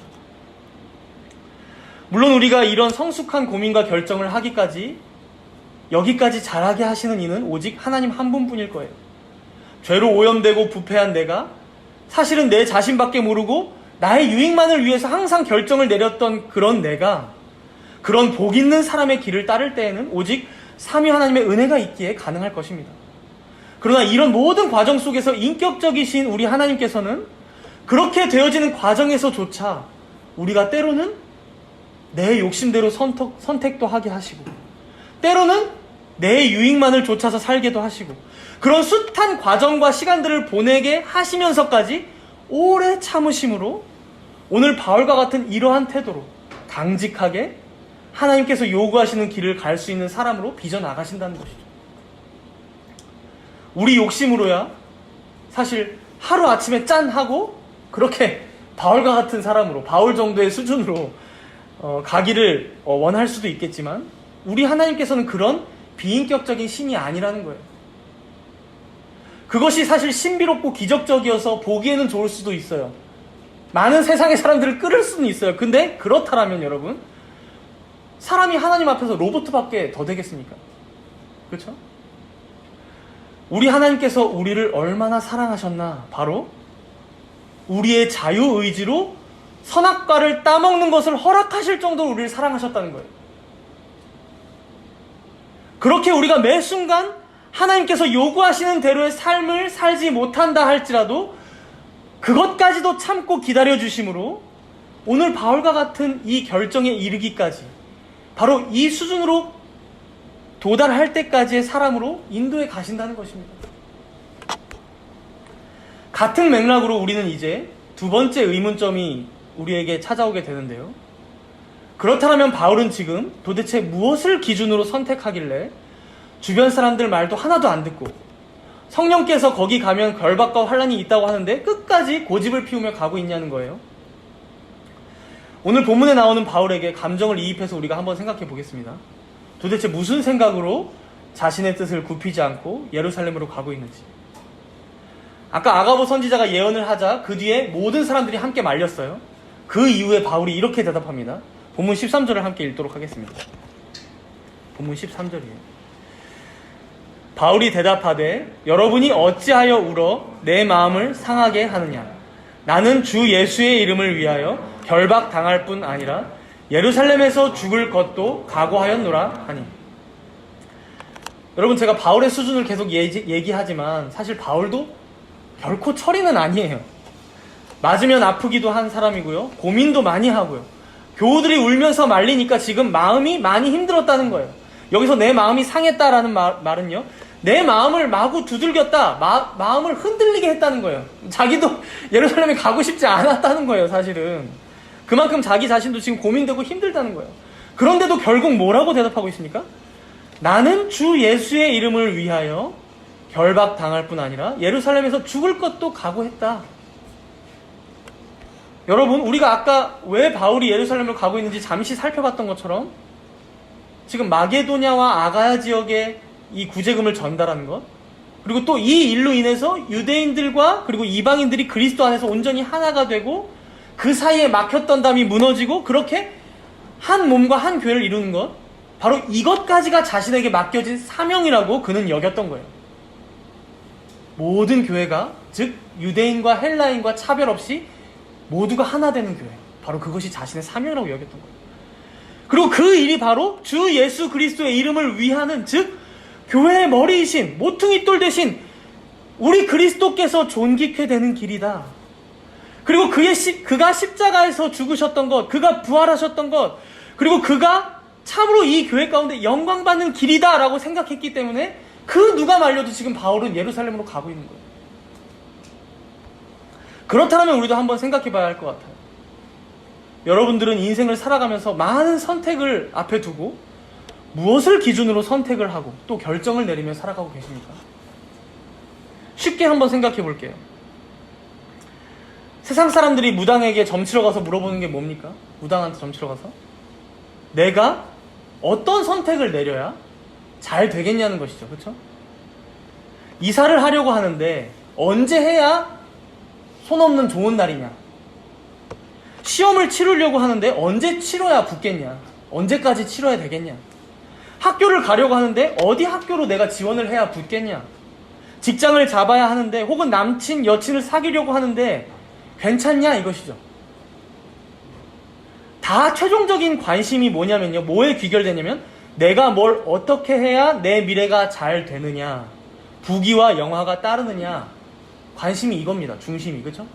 물론 우리가 이런 성숙한 고민과 결정을 하기까지, 여기까지 자라게 하시는 이는 오직 하나님 한 분뿐일 거예요. 죄로 오염되고 부패한 내가 사실은 내 자신밖에 모르고 나의 유익만을 위해서 항상 결정을 내렸던 그런 내가, 그런 복 있는 사람의 길을 따를 때에는 오직 삼위 하나님의 은혜가 있기에 가능할 것입니다. 그러나 이런 모든 과정 속에서 인격적이신 우리 하나님께서는 그렇게 되어지는 과정에서조차 우리가 때로는 내 욕심대로 선택도 하게 하시고, 때로는 내 유익만을 쫓아서 살게도 하시고, 그런 숱한 과정과 시간들을 보내게 하시면서까지 오래 참으심으로 오늘 바울과 같은 이러한 태도로 강직하게 하나님께서 요구하시는 길을 갈 수 있는 사람으로 빚어나가신다는 것이죠. 우리 욕심으로야 사실 하루아침에 짠 하고 그렇게 바울과 같은 사람으로, 바울 정도의 수준으로 가기를 원할 수도 있겠지만, 우리 하나님께서는 그런 비인격적인 신이 아니라는 거예요. 그것이 사실 신비롭고 기적적이어서 보기에는 좋을 수도 있어요. 많은 세상의 사람들을 끌을 수는 있어요. 근데 그렇다라면 여러분, 사람이 하나님 앞에서 로봇밖에 더 되겠습니까? 그렇죠? 우리 하나님께서 우리를 얼마나 사랑하셨나, 바로 우리의 자유의지로 선악과를 따먹는 것을 허락하실 정도로 우리를 사랑하셨다는 거예요. 그렇게 우리가 매 순간 하나님께서 요구하시는 대로의 삶을 살지 못한다 할지라도 그것까지도 참고 기다려주심으로 오늘 바울과 같은 이 결정에 이르기까지, 바로 이 수준으로 도달할 때까지의 사람으로 인도해 가신다는 것입니다. 같은 맥락으로 우리는 이제 두 번째 의문점이 우리에게 찾아오게 되는데요. 그렇다면 바울은 지금 도대체 무엇을 기준으로 선택하길래 주변 사람들 말도 하나도 안 듣고 성령께서 거기 가면 결박과 환란이 있다고 하는데 끝까지 고집을 피우며 가고 있냐는 거예요. 오늘 본문에 나오는 바울에게 감정을 이입해서 우리가 한번 생각해 보겠습니다. 도대체 무슨 생각으로 자신의 뜻을 굽히지 않고 예루살렘으로 가고 있는지. 아까 아가보 선지자가 예언을 하자 그 뒤에 모든 사람들이 함께 말렸어요. 그 이후에 바울이 이렇게 대답합니다. 본문 13절을 함께 읽도록 하겠습니다. 본문 13절이에요. 바울이 대답하되 여러분이 어찌하여 울어 내 마음을 상하게 하느냐. 나는 주 예수의 이름을 위하여 결박당할 뿐 아니라 예루살렘에서 죽을 것도 각오하였노라 하니. 여러분, 제가 바울의 수준을 계속 얘기하지만 사실 바울도 결코 철이는 아니에요. 맞으면 아프기도 한 사람이고요. 고민도 많이 하고요. 교우들이 울면서 말리니까 지금 마음이 많이 힘들었다는 거예요. 여기서 내 마음이 상했다라는 말은요, 내 마음을 마구 두들겼다, 마음을 흔들리게 했다는 거예요. 자기도 예루살렘에 가고 싶지 않았다는 거예요, 사실은. 그만큼 자기 자신도 지금 고민되고 힘들다는 거예요. 그런데도 결국 뭐라고 대답하고 있습니까? 나는 주 예수의 이름을 위하여 결박당할 뿐 아니라 예루살렘에서 죽을 것도 각오했다. 여러분, 우리가 아까 왜 바울이 예루살렘을 가고 있는지 잠시 살펴봤던 것처럼 지금 마게도냐와 아가야 지역에 이 구제금을 전달하는 것, 그리고 또 이 일로 인해서 유대인들과 그리고 이방인들이 그리스도 안에서 온전히 하나가 되고 그 사이에 막혔던 담이 무너지고 그렇게 한 몸과 한 교회를 이루는 것, 바로 이것까지가 자신에게 맡겨진 사명이라고 그는 여겼던 거예요. 모든 교회가, 즉 유대인과 헬라인과 차별 없이 모두가 하나 되는 교회, 바로 그것이 자신의 사명이라고 여겼던 거예요. 그리고 그 일이 바로 주 예수 그리스도의 이름을 위하는, 즉 교회의 머리이신, 모퉁이 돌 대신 우리 그리스도께서 존귀케 되는 길이다. 그리고 그가 십자가에서 죽으셨던 것, 그가 부활하셨던 것, 그리고 그가 참으로 이 교회 가운데 영광받는 길이다 라고 생각했기 때문에 그 누가 말려도 지금 바울은 예루살렘으로 가고 있는 거예요. 그렇다면 우리도 한번 생각해 봐야 할 것 같아요. 여러분들은 인생을 살아가면서 많은 선택을 앞에 두고 무엇을 기준으로 선택을 하고 또 결정을 내리며 살아가고 계십니까? 쉽게 한번 생각해 볼게요. 세상 사람들이 무당에게 점치러 가서 물어보는 게 뭡니까? 무당한테 점치러 가서 내가 어떤 선택을 내려야 잘 되겠냐는 것이죠. 그렇죠? 이사를 하려고 하는데 언제 해야 손 없는 좋은 날이냐? 시험을 치르려고 하는데 언제 치러야 붙겠냐? 언제까지 치러야 되겠냐? 학교를 가려고 하는데 어디 학교로 내가 지원을 해야 붙겠냐? 직장을 잡아야 하는데 혹은 남친, 여친을 사귀려고 하는데 괜찮냐? 이것이죠. 다 최종적인 관심이 뭐냐면요, 뭐에 귀결되냐면 내가 뭘 어떻게 해야 내 미래가 잘 되느냐, 부귀와 영화가 따르느냐, 관심이 이겁니다. 중심이. 그렇죠?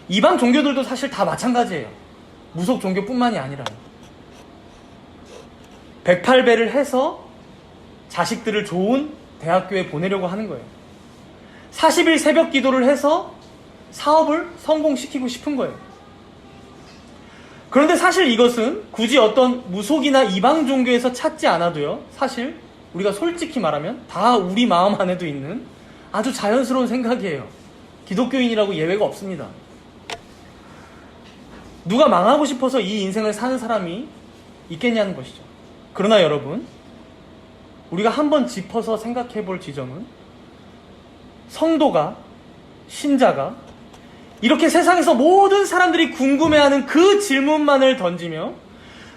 이방 종교들도 사실 다 마찬가지예요. 무속 종교뿐만이 아니라 108배를 해서 자식들을 좋은 대학교에 보내려고 하는 거예요. 40일 새벽 기도를 해서 사업을 성공시키고 싶은 거예요. 그런데 사실 이것은 굳이 어떤 무속이나 이방 종교에서 찾지 않아도요, 사실 우리가 솔직히 말하면 다 우리 마음 안에도 있는 아주 자연스러운 생각이에요. 기독교인이라고 예외가 없습니다. 누가 망하고 싶어서 이 인생을 사는 사람이 있겠냐는 것이죠. 그러나 여러분, 우리가 한번 짚어서 생각해 볼 지점은 성도가, 신자가 이렇게 세상에서 모든 사람들이 궁금해하는 그 질문만을 던지며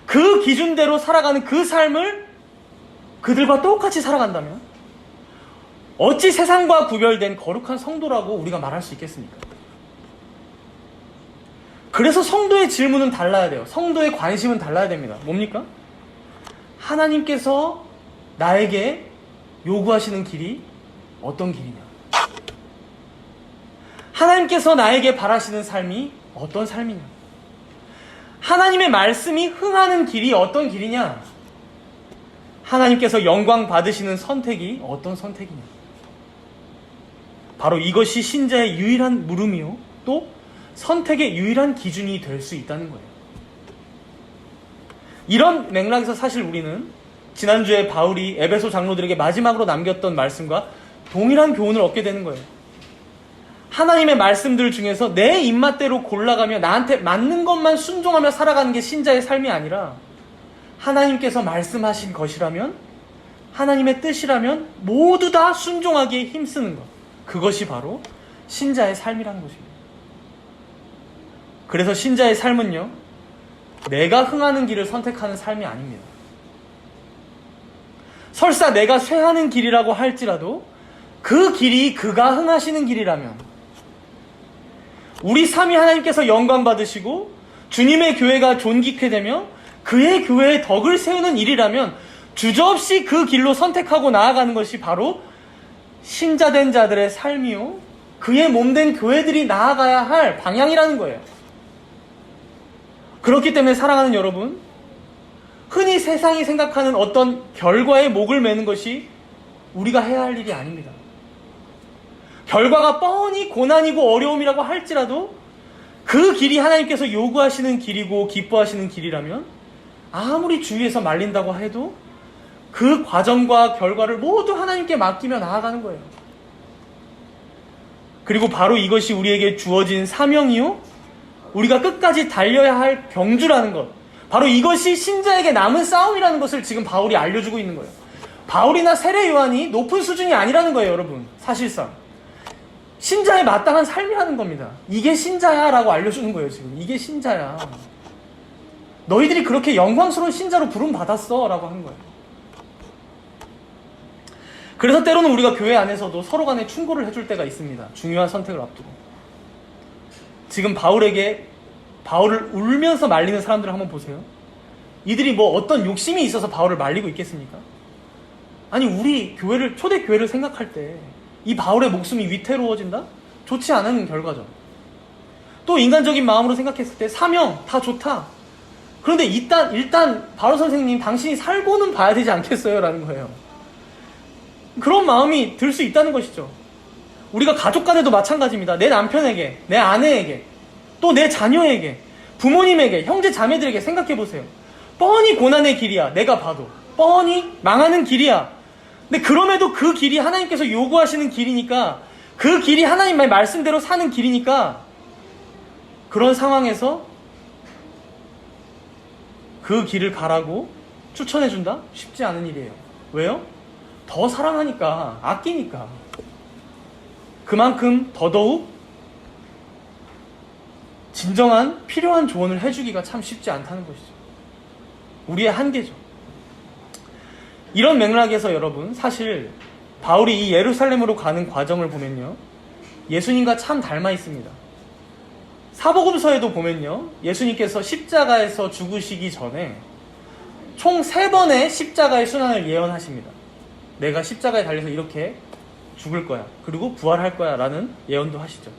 그 기준대로 살아가는 그 삶을 그들과 똑같이 살아간다면 어찌 세상과 구별된 거룩한 성도라고 우리가 말할 수 있겠습니까? 그래서 성도의 질문은 달라야 돼요. 성도의 관심은 달라야 됩니다. 뭡니까? 하나님께서 나에게 요구하시는 길이 어떤 길이냐? 하나님께서 나에게 바라시는 삶이 어떤 삶이냐? 하나님의 말씀이 흥하는 길이 어떤 길이냐? 하나님께서 영광 받으시는 선택이 어떤 선택이냐? 바로 이것이 신자의 유일한 물음이요, 또 선택의 유일한 기준이 될 수 있다는 거예요. 이런 맥락에서 사실 우리는 지난주에 바울이 에베소 장로들에게 마지막으로 남겼던 말씀과 동일한 교훈을 얻게 되는 거예요. 하나님의 말씀들 중에서 내 입맛대로 골라가며 나한테 맞는 것만 순종하며 살아가는 게 신자의 삶이 아니라 하나님께서 말씀하신 것이라면, 하나님의 뜻이라면 모두 다 순종하기에 힘쓰는 것, 그것이 바로 신자의 삶이라는 것입니다. 그래서 신자의 삶은요, 내가 흥하는 길을 선택하는 삶이 아닙니다. 설사 내가 쇠하는 길이라고 할지라도 그 길이 그가 흥하시는 길이라면, 우리 삼위 하나님께서 영광 받으시고 주님의 교회가 존귀케 되며 그의 교회에 덕을 세우는 일이라면 주저없이 그 길로 선택하고 나아가는 것이 바로 신자된 자들의 삶이요, 그의 몸된 교회들이 나아가야 할 방향이라는 거예요. 그렇기 때문에 사랑하는 여러분, 흔히 세상이 생각하는 어떤 결과에 목을 매는 것이 우리가 해야 할 일이 아닙니다. 결과가 뻔히 고난이고 어려움이라고 할지라도 그 길이 하나님께서 요구하시는 길이고 기뻐하시는 길이라면 아무리 주위에서 말린다고 해도 그 과정과 결과를 모두 하나님께 맡기며 나아가는 거예요. 그리고 바로 이것이 우리에게 주어진 사명이요, 우리가 끝까지 달려야 할 경주라는 것, 바로 이것이 신자에게 남은 싸움이라는 것을 지금 바울이 알려주고 있는 거예요. 바울이나 세례 요한이 높은 수준이 아니라는 거예요, 여러분. 사실상 신자의 마땅한 삶이라는 겁니다. 이게 신자야 라고 알려주는 거예요. 지금 이게 신자야, 너희들이 그렇게 영광스러운 신자로 부름받았어 라고 하는 거예요. 그래서 때로는 우리가 교회 안에서도 서로 간에 충고를 해줄 때가 있습니다. 중요한 선택을 앞두고. 지금 바울을 울면서 말리는 사람들을 한번 보세요. 이들이 뭐 어떤 욕심이 있어서 바울을 말리고 있겠습니까? 아니, 우리 교회를, 초대교회를 생각할 때 이 바울의 목숨이 위태로워진다? 좋지 않은 결과죠. 또 인간적인 마음으로 생각했을 때 사명 다 좋다. 그런데 일단 바울 선생님, 당신이 살고는 봐야 되지 않겠어요? 라는 거예요. 그런 마음이 들 수 있다는 것이죠. 우리가 가족 간에도 마찬가지입니다. 내 남편에게, 내 아내에게, 또 내 자녀에게, 부모님에게, 형제 자매들에게 생각해 보세요. 뻔히 고난의 길이야. 내가 봐도 뻔히 망하는 길이야. 근데 그럼에도 그 길이 하나님께서 요구하시는 길이니까, 그 길이 하나님의 말씀대로 사는 길이니까, 그런 상황에서 그 길을 가라고 추천해준다? 쉽지 않은 일이에요. 왜요? 더 사랑하니까, 아끼니까. 그만큼 더더욱 진정한 필요한 조언을 해주기가 참 쉽지 않다는 것이죠. 우리의 한계죠. 이런 맥락에서 여러분, 사실 바울이 이 예루살렘으로 가는 과정을 보면요, 예수님과 참 닮아 있습니다. 사복음서에도 보면요, 예수님께서 십자가에서 죽으시기 전에 총 3번의 십자가의 순환을 예언하십니다. 내가 십자가에 달려서 이렇게 죽을 거야, 그리고 부활할 거야 라는 예언도 하시죠.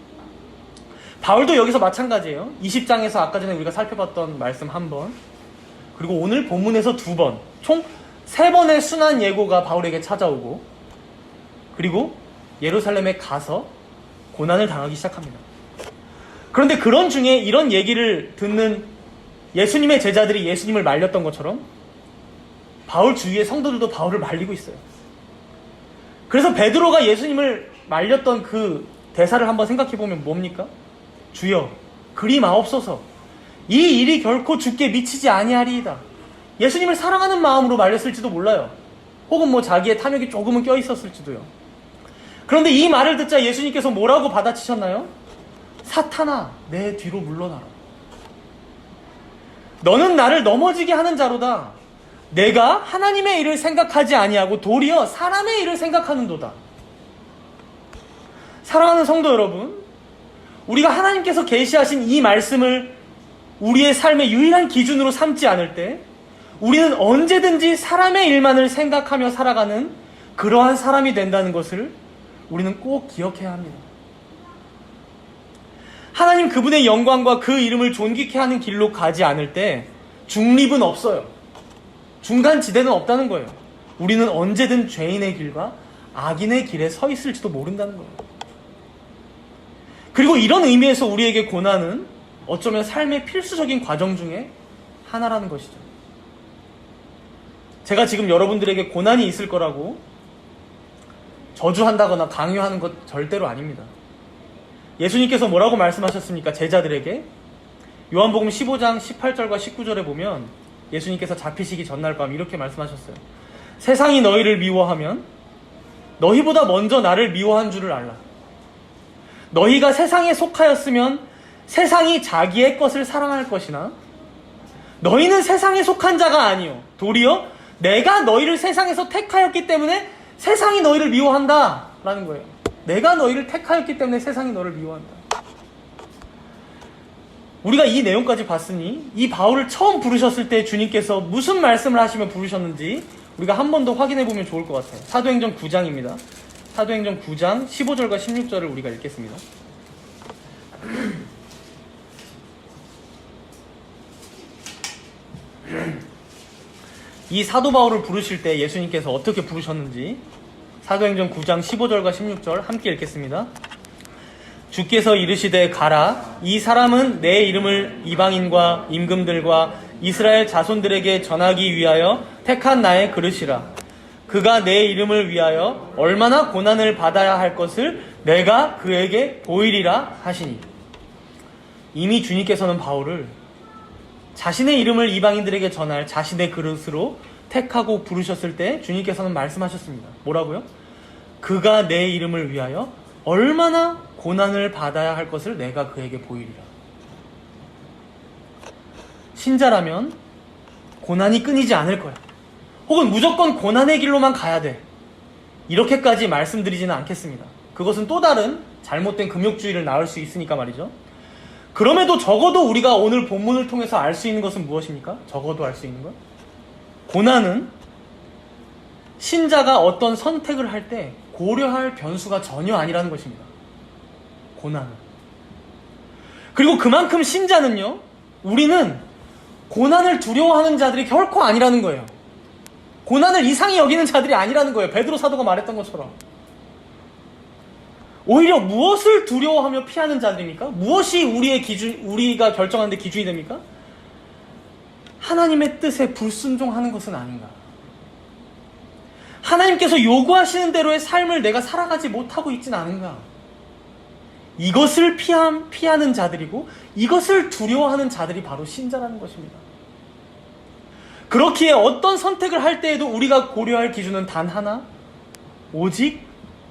바울도 여기서 마찬가지예요. 20장에서 아까 전에 우리가 살펴봤던 말씀 1번, 그리고 오늘 본문에서 2번, 총 3번의 순환 예고가 바울에게 찾아오고, 그리고 예루살렘에 가서 고난을 당하기 시작합니다. 그런데 그런 중에 이런 얘기를 듣는 예수님의 제자들이 예수님을 말렸던 것처럼 바울 주위의 성도들도 바울을 말리고 있어요. 그래서 베드로가 예수님을 말렸던 그 대사를 한번 생각해보면 뭡니까? 주여, 그리 마옵소서. 이 일이 결코 주께 미치지 아니하리이다. 예수님을 사랑하는 마음으로 말렸을지도 몰라요. 혹은 뭐 자기의 탐욕이 조금은 껴있었을지도요. 그런데 이 말을 듣자 예수님께서 뭐라고 받아치셨나요? 사탄아, 내 뒤로 물러나라. 너는 나를 넘어지게 하는 자로다. 내가 하나님의 일을 생각하지 아니하고 도리어 사람의 일을 생각하는도다. 사랑하는 성도 여러분, 우리가 하나님께서 계시하신 이 말씀을 우리의 삶의 유일한 기준으로 삼지 않을 때 우리는 언제든지 사람의 일만을 생각하며 살아가는 그러한 사람이 된다는 것을 우리는 꼭 기억해야 합니다. 하나님 그분의 영광과 그 이름을 존귀케 하는 길로 가지 않을 때 중립은 없어요. 중간지대는 없다는 거예요. 우리는 언제든 죄인의 길과 악인의 길에 서 있을지도 모른다는 거예요. 그리고 이런 의미에서 우리에게 고난은 어쩌면 삶의 필수적인 과정 중에 하나라는 것이죠. 제가 지금 여러분들에게 고난이 있을 거라고 저주한다거나 강요하는 것 절대로 아닙니다. 예수님께서 뭐라고 말씀하셨습니까? 제자들에게 요한복음 15장 18절과 19절에 보면 예수님께서 잡히시기 전날 밤 이렇게 말씀하셨어요. 세상이 너희를 미워하면 너희보다 먼저 나를 미워한 줄을 알라. 너희가 세상에 속하였으면 세상이 자기의 것을 사랑할 것이나 너희는 세상에 속한 자가 아니요 도리어 내가 너희를 세상에서 택하였기 때문에 세상이 너희를 미워한다 라는 거예요. 내가 너희를 택하였기 때문에 세상이 너를 미워한다. 우리가 이 내용까지 봤으니 이 바울을 처음 부르셨을 때 주님께서 무슨 말씀을 하시며 부르셨는지 우리가 한 번 더 확인해 보면 좋을 것 같아요. 사도행전 9장입니다. 사도행전 9장 15절과 16절을 우리가 읽겠습니다. 이 사도 바울을 부르실 때 예수님께서 어떻게 부르셨는지 사도행전 9장 15절과 16절 함께 읽겠습니다. 주께서 이르시되 가라. 이 사람은 내 이름을 이방인과 임금들과 이스라엘 자손들에게 전하기 위하여 택한 나의 그릇이라. 그가 내 이름을 위하여 얼마나 고난을 받아야 할 것을 내가 그에게 보이리라 하시니. 이미 주님께서는 바울을 자신의 이름을 이방인들에게 전할 자신의 그릇으로 택하고 부르셨을 때 주님께서는 말씀하셨습니다. 뭐라고요? 그가 내 이름을 위하여 얼마나 고난을 받아야 할 것을 내가 그에게 보이리라. 신자라면 고난이 끊이지 않을 거야. 혹은 무조건 고난의 길로만 가야 돼. 이렇게까지 말씀드리지는 않겠습니다. 그것은 또 다른 잘못된 금욕주의를 낳을 수 있으니까 말이죠. 그럼에도 적어도 우리가 오늘 본문을 통해서 알 수 있는 것은 무엇입니까? 적어도 알 수 있는 것? 고난은 신자가 어떤 선택을 할 때 고려할 변수가 전혀 아니라는 것입니다. 고난은. 그리고 그만큼 신자는요, 우리는 고난을 두려워하는 자들이 결코 아니라는 거예요. 고난을 이상히 여기는 자들이 아니라는 거예요. 베드로 사도가 말했던 것처럼. 오히려 무엇을 두려워하며 피하는 자들입니까? 무엇이 우리의 기준, 우리가 결정하는 데 기준이 됩니까? 하나님의 뜻에 불순종하는 것은 아닌가? 하나님께서 요구하시는 대로의 삶을 내가 살아가지 못하고 있진 않은가? 이것을 피하는 자들이고 이것을 두려워하는 자들이 바로 신자라는 것입니다. 그렇기에 어떤 선택을 할 때에도 우리가 고려할 기준은 단 하나, 오직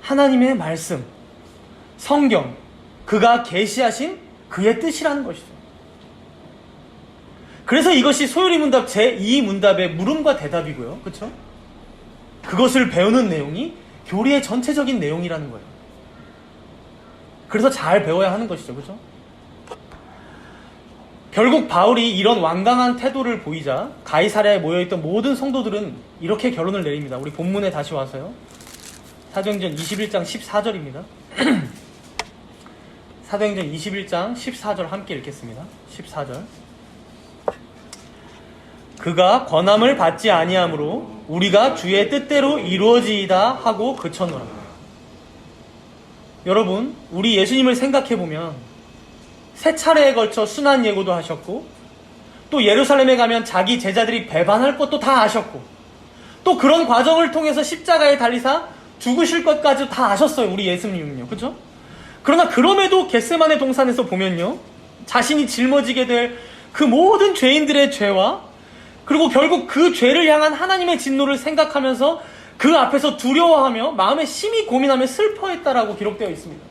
하나님의 말씀, 성경, 그가 계시하신 그의 뜻이라는 것이죠. 그래서 이것이 소요리 문답 제2문답의 물음과 대답이고요. 그렇죠? 그것을 배우는 내용이 교리의 전체적인 내용이라는 거예요. 그래서 잘 배워야 하는 것이죠. 그렇죠? 결국 바울이 이런 완강한 태도를 보이자 가이사랴에 모여있던 모든 성도들은 이렇게 결론을 내립니다. 우리 본문에 다시 와서요. 사도행전 21장 14절입니다. 사도행전 21장 14절 함께 읽겠습니다. 14절. 그가 권함을 받지 아니하므로 우리가 주의 뜻대로 이루어지이다 하고 그쳤노라. 여러분, 우리 예수님을 생각해보면 세 차례에 걸쳐 순환 예고도 하셨고, 또 예루살렘에 가면 자기 제자들이 배반할 것도 다 아셨고, 또 그런 과정을 통해서 십자가에 달리사 죽으실 것까지 다 아셨어요. 우리 예수님은요. 그렇죠? 그러나 그럼에도 겟세마네 동산에서 보면요, 자신이 짊어지게 될 그 모든 죄인들의 죄와 그리고 결국 그 죄를 향한 하나님의 진노를 생각하면서 그 앞에서 두려워하며 마음에 심히 고민하며 슬퍼했다라고 기록되어 있습니다.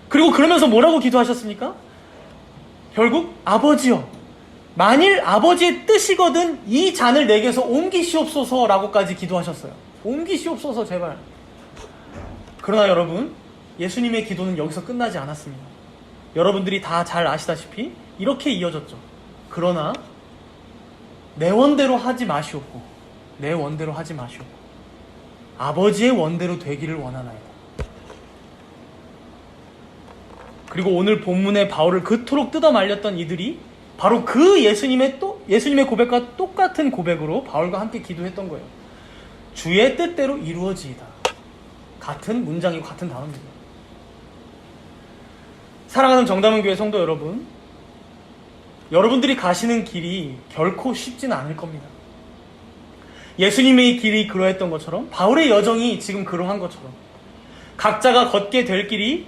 그리고 그러면서 뭐라고 기도하셨습니까? 결국 아버지여, 만일 아버지의 뜻이거든 이 잔을 내게서 옮기시옵소서라고까지 기도하셨어요. 옮기시옵소서 제발. 그러나 여러분, 예수님의 기도는 여기서 끝나지 않았습니다. 여러분들이 다 잘 아시다시피 이렇게 이어졌죠. 그러나 내 원대로 하지 마시옵고 내 원대로 하지 마시옵고 아버지의 원대로 되기를 원하나이다. 그리고 오늘 본문의 바울을 그토록 뜯어 말렸던 이들이 바로 그 예수님의 고백과 똑같은 고백으로 바울과 함께 기도했던 거예요. 주의 뜻대로 이루어지이다. 같은 문장이고 같은 단어입니다. 사랑하는 정다문교회 성도 여러분, 여러분들이 가시는 길이 결코 쉽지는 않을 겁니다. 예수님의 길이 그러했던 것처럼, 바울의 여정이 지금 그러한 것처럼 각자가 걷게 될 길이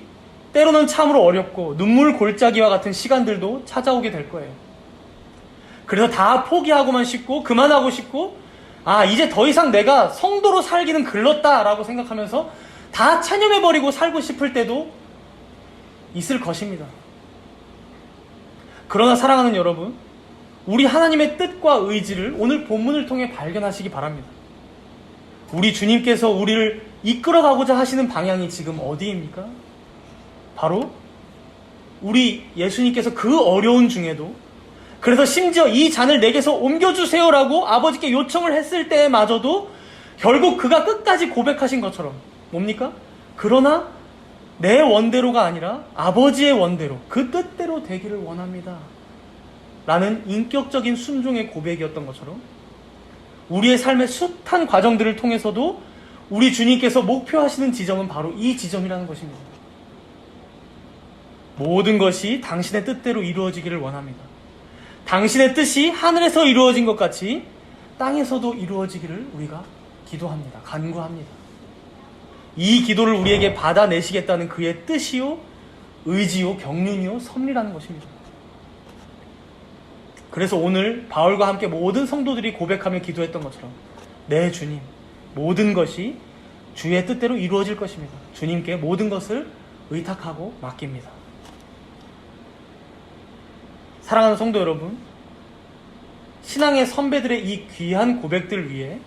때로는 참으로 어렵고 눈물 골짜기와 같은 시간들도 찾아오게 될 거예요. 그래서 다 포기하고만 싶고 그만하고 싶고, 이제 더 이상 내가 성도로 살기는 글렀다라고 생각하면서 다 체념해버리고 살고 싶을 때도 있을 것입니다. 그러나 사랑하는 여러분, 우리 하나님의 뜻과 의지를 오늘 본문을 통해 발견하시기 바랍니다. 우리 주님께서 우리를 이끌어가고자 하시는 방향이 지금 어디입니까? 바로 우리 예수님께서 그 어려운 중에도, 그래서 심지어 이 잔을 내게서 옮겨주세요라고 아버지께 요청을 했을 때마저도 결국 그가 끝까지 고백하신 것처럼 뭡니까? 그러나 내 원대로가 아니라 아버지의 원대로, 그 뜻대로 되기를 원합니다 라는 인격적인 순종의 고백이었던 것처럼 우리의 삶의 숱한 과정들을 통해서도 우리 주님께서 목표하시는 지점은 바로 이 지점이라는 것입니다. 모든 것이 당신의 뜻대로 이루어지기를 원합니다. 당신의 뜻이 하늘에서 이루어진 것 같이 땅에서도 이루어지기를 우리가 기도합니다. 간구합니다. 이 기도를 우리에게 받아내시겠다는 그의 뜻이요, 의지요, 경륜이요, 섭리라는 것입니다. 그래서 오늘 바울과 함께 모든 성도들이 고백하며 기도했던 것처럼 내 주님, 모든 것이 주의 뜻대로 이루어질 것입니다. 주님께 모든 것을 의탁하고 맡깁니다. 사랑하는 성도 여러분, 신앙의 선배들의 이 귀한 고백들 위에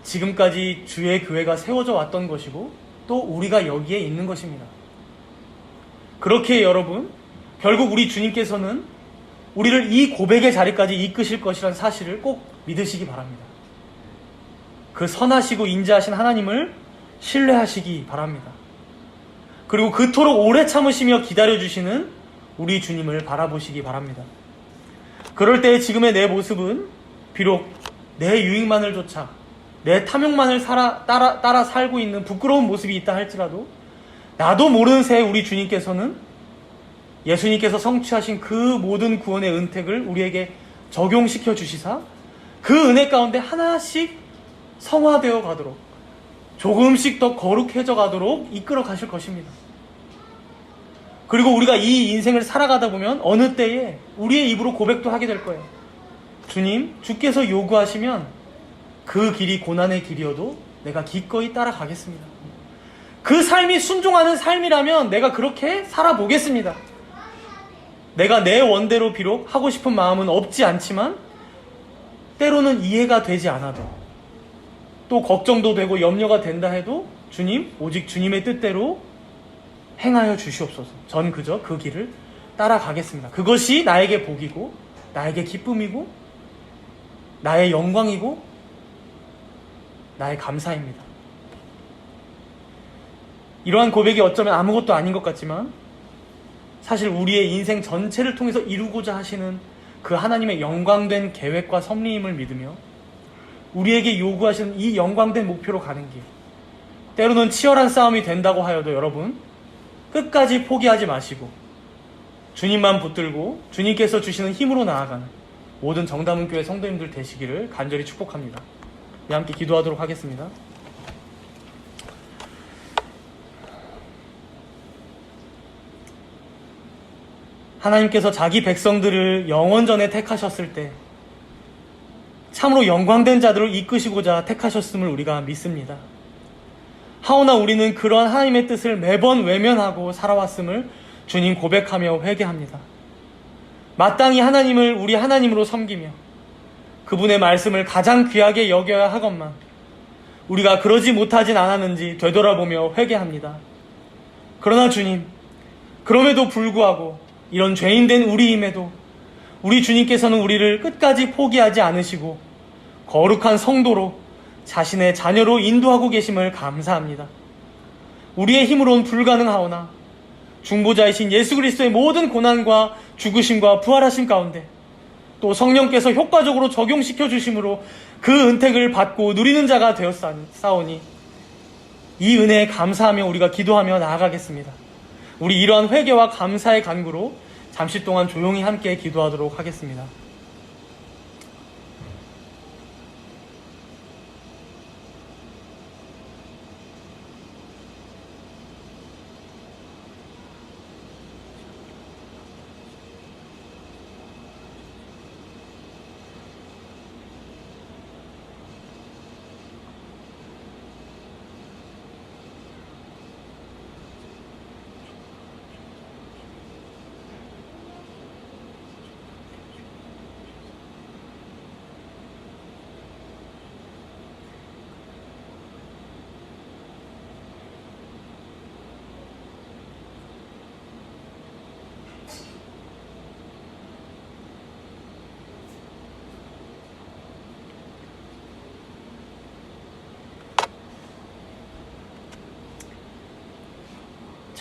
지금까지 주의 교회가 세워져 왔던 것이고 또 우리가 여기에 있는 것입니다. 그렇게 여러분, 결국 우리 주님께서는 우리를 이 고백의 자리까지 이끄실 것이라는 사실을 꼭 믿으시기 바랍니다. 그 선하시고 인자하신 하나님을 신뢰하시기 바랍니다. 그리고 그토록 오래 참으시며 기다려주시는 우리 주님을 바라보시기 바랍니다. 그럴 때 지금의 내 모습은 비록 내 유익만을 쫓아 내 탐욕만을 따라 살고 있는 부끄러운 모습이 있다 할지라도 나도 모르는 새에 우리 주님께서는 예수님께서 성취하신 그 모든 구원의 은택을 우리에게 적용시켜 주시사 그 은혜 가운데 하나씩 성화되어 가도록 조금씩 더 거룩해져 가도록 이끌어 가실 것입니다. 그리고 우리가 이 인생을 살아가다 보면 어느 때에 우리의 입으로 고백도 하게 될 거예요. 주님, 주께서 요구하시면 그 길이 고난의 길이어도 내가 기꺼이 따라가겠습니다. 그 삶이 순종하는 삶이라면 내가 그렇게 살아보겠습니다. 내가 내 원대로 비록 하고 싶은 마음은 없지 않지만 때로는 이해가 되지 않아도 또 걱정도 되고 염려가 된다 해도 주님, 오직 주님의 뜻대로 행하여 주시옵소서. 전 그저 그 길을 따라가겠습니다. 그것이 나에게 복이고 나에게 기쁨이고 나의 영광이고 나의 감사입니다. 이러한 고백이 어쩌면 아무것도 아닌 것 같지만 사실 우리의 인생 전체를 통해서 이루고자 하시는 그 하나님의 영광된 계획과 섭리임을 믿으며 우리에게 요구하시는 이 영광된 목표로 가는 길, 때로는 치열한 싸움이 된다고 하여도 여러분 끝까지 포기하지 마시고 주님만 붙들고 주님께서 주시는 힘으로 나아가는 모든 정다문교회 성도님들 되시기를 간절히 축복합니다. 우리 함께 기도하도록 하겠습니다. 하나님께서 자기 백성들을 영원전에 택하셨을 때 참으로 영광된 자들을 이끄시고자 택하셨음을 우리가 믿습니다. 하오나 우리는 그러한 하나님의 뜻을 매번 외면하고 살아왔음을 주님 고백하며 회개합니다. 마땅히 하나님을 우리 하나님으로 섬기며 그분의 말씀을 가장 귀하게 여겨야 하건만 우리가 그러지 못하진 않았는지 되돌아보며 회개합니다. 그러나 주님, 그럼에도 불구하고 이런 죄인된 우리임에도 우리 주님께서는 우리를 끝까지 포기하지 않으시고 거룩한 성도로 자신의 자녀로 인도하고 계심을 감사합니다. 우리의 힘으로는 불가능하오나 중보자이신 예수 그리스도의 모든 고난과 죽으심과 부활하심 가운데 또 성령께서 효과적으로 적용시켜 주심으로 그 은택을 받고 누리는 자가 되었사오니 이 은혜에 감사하며 우리가 기도하며 나아가겠습니다. 우리 이러한 회개와 감사의 간구로 잠시 동안 조용히 함께 기도하도록 하겠습니다.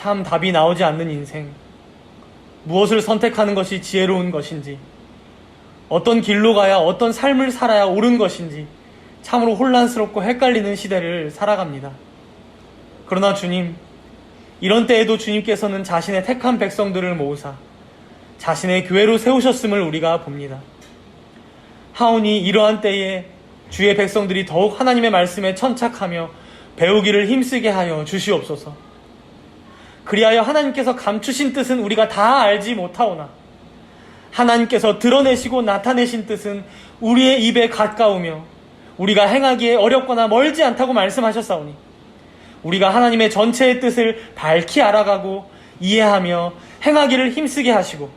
참 답이 나오지 않는 인생, 무엇을 선택하는 것이 지혜로운 것인지, 어떤 길로 가야 어떤 삶을 살아야 옳은 것인지 참으로 혼란스럽고 헷갈리는 시대를 살아갑니다. 그러나 주님, 이런 때에도 주님께서는 자신의 택한 백성들을 모으사 자신의 교회로 세우셨음을 우리가 봅니다. 하오니 이러한 때에 주의 백성들이 더욱 하나님의 말씀에 천착하며 배우기를 힘쓰게 하여 주시옵소서. 그리하여 하나님께서 감추신 뜻은 우리가 다 알지 못하오나 하나님께서 드러내시고 나타내신 뜻은 우리의 입에 가까우며 우리가 행하기에 어렵거나 멀지 않다고 말씀하셨사오니 우리가 하나님의 전체의 뜻을 밝히 알아가고 이해하며 행하기를 힘쓰게 하시고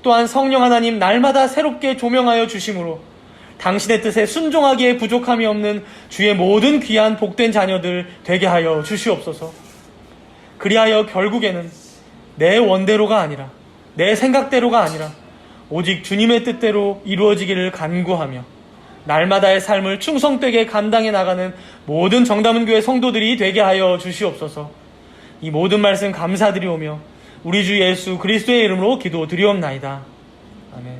또한 성령 하나님 날마다 새롭게 조명하여 주심으로 당신의 뜻에 순종하기에 부족함이 없는 주의 모든 귀한 복된 자녀들 되게 하여 주시옵소서. 그리하여 결국에는 내 원대로가 아니라 내 생각대로가 아니라 오직 주님의 뜻대로 이루어지기를 간구하며 날마다의 삶을 충성되게 감당해 나가는 모든 정다문교회 성도들이 되게 하여 주시옵소서. 이 모든 말씀 감사드리오며 우리 주 예수 그리스도의 이름으로 기도드리옵나이다. 아멘.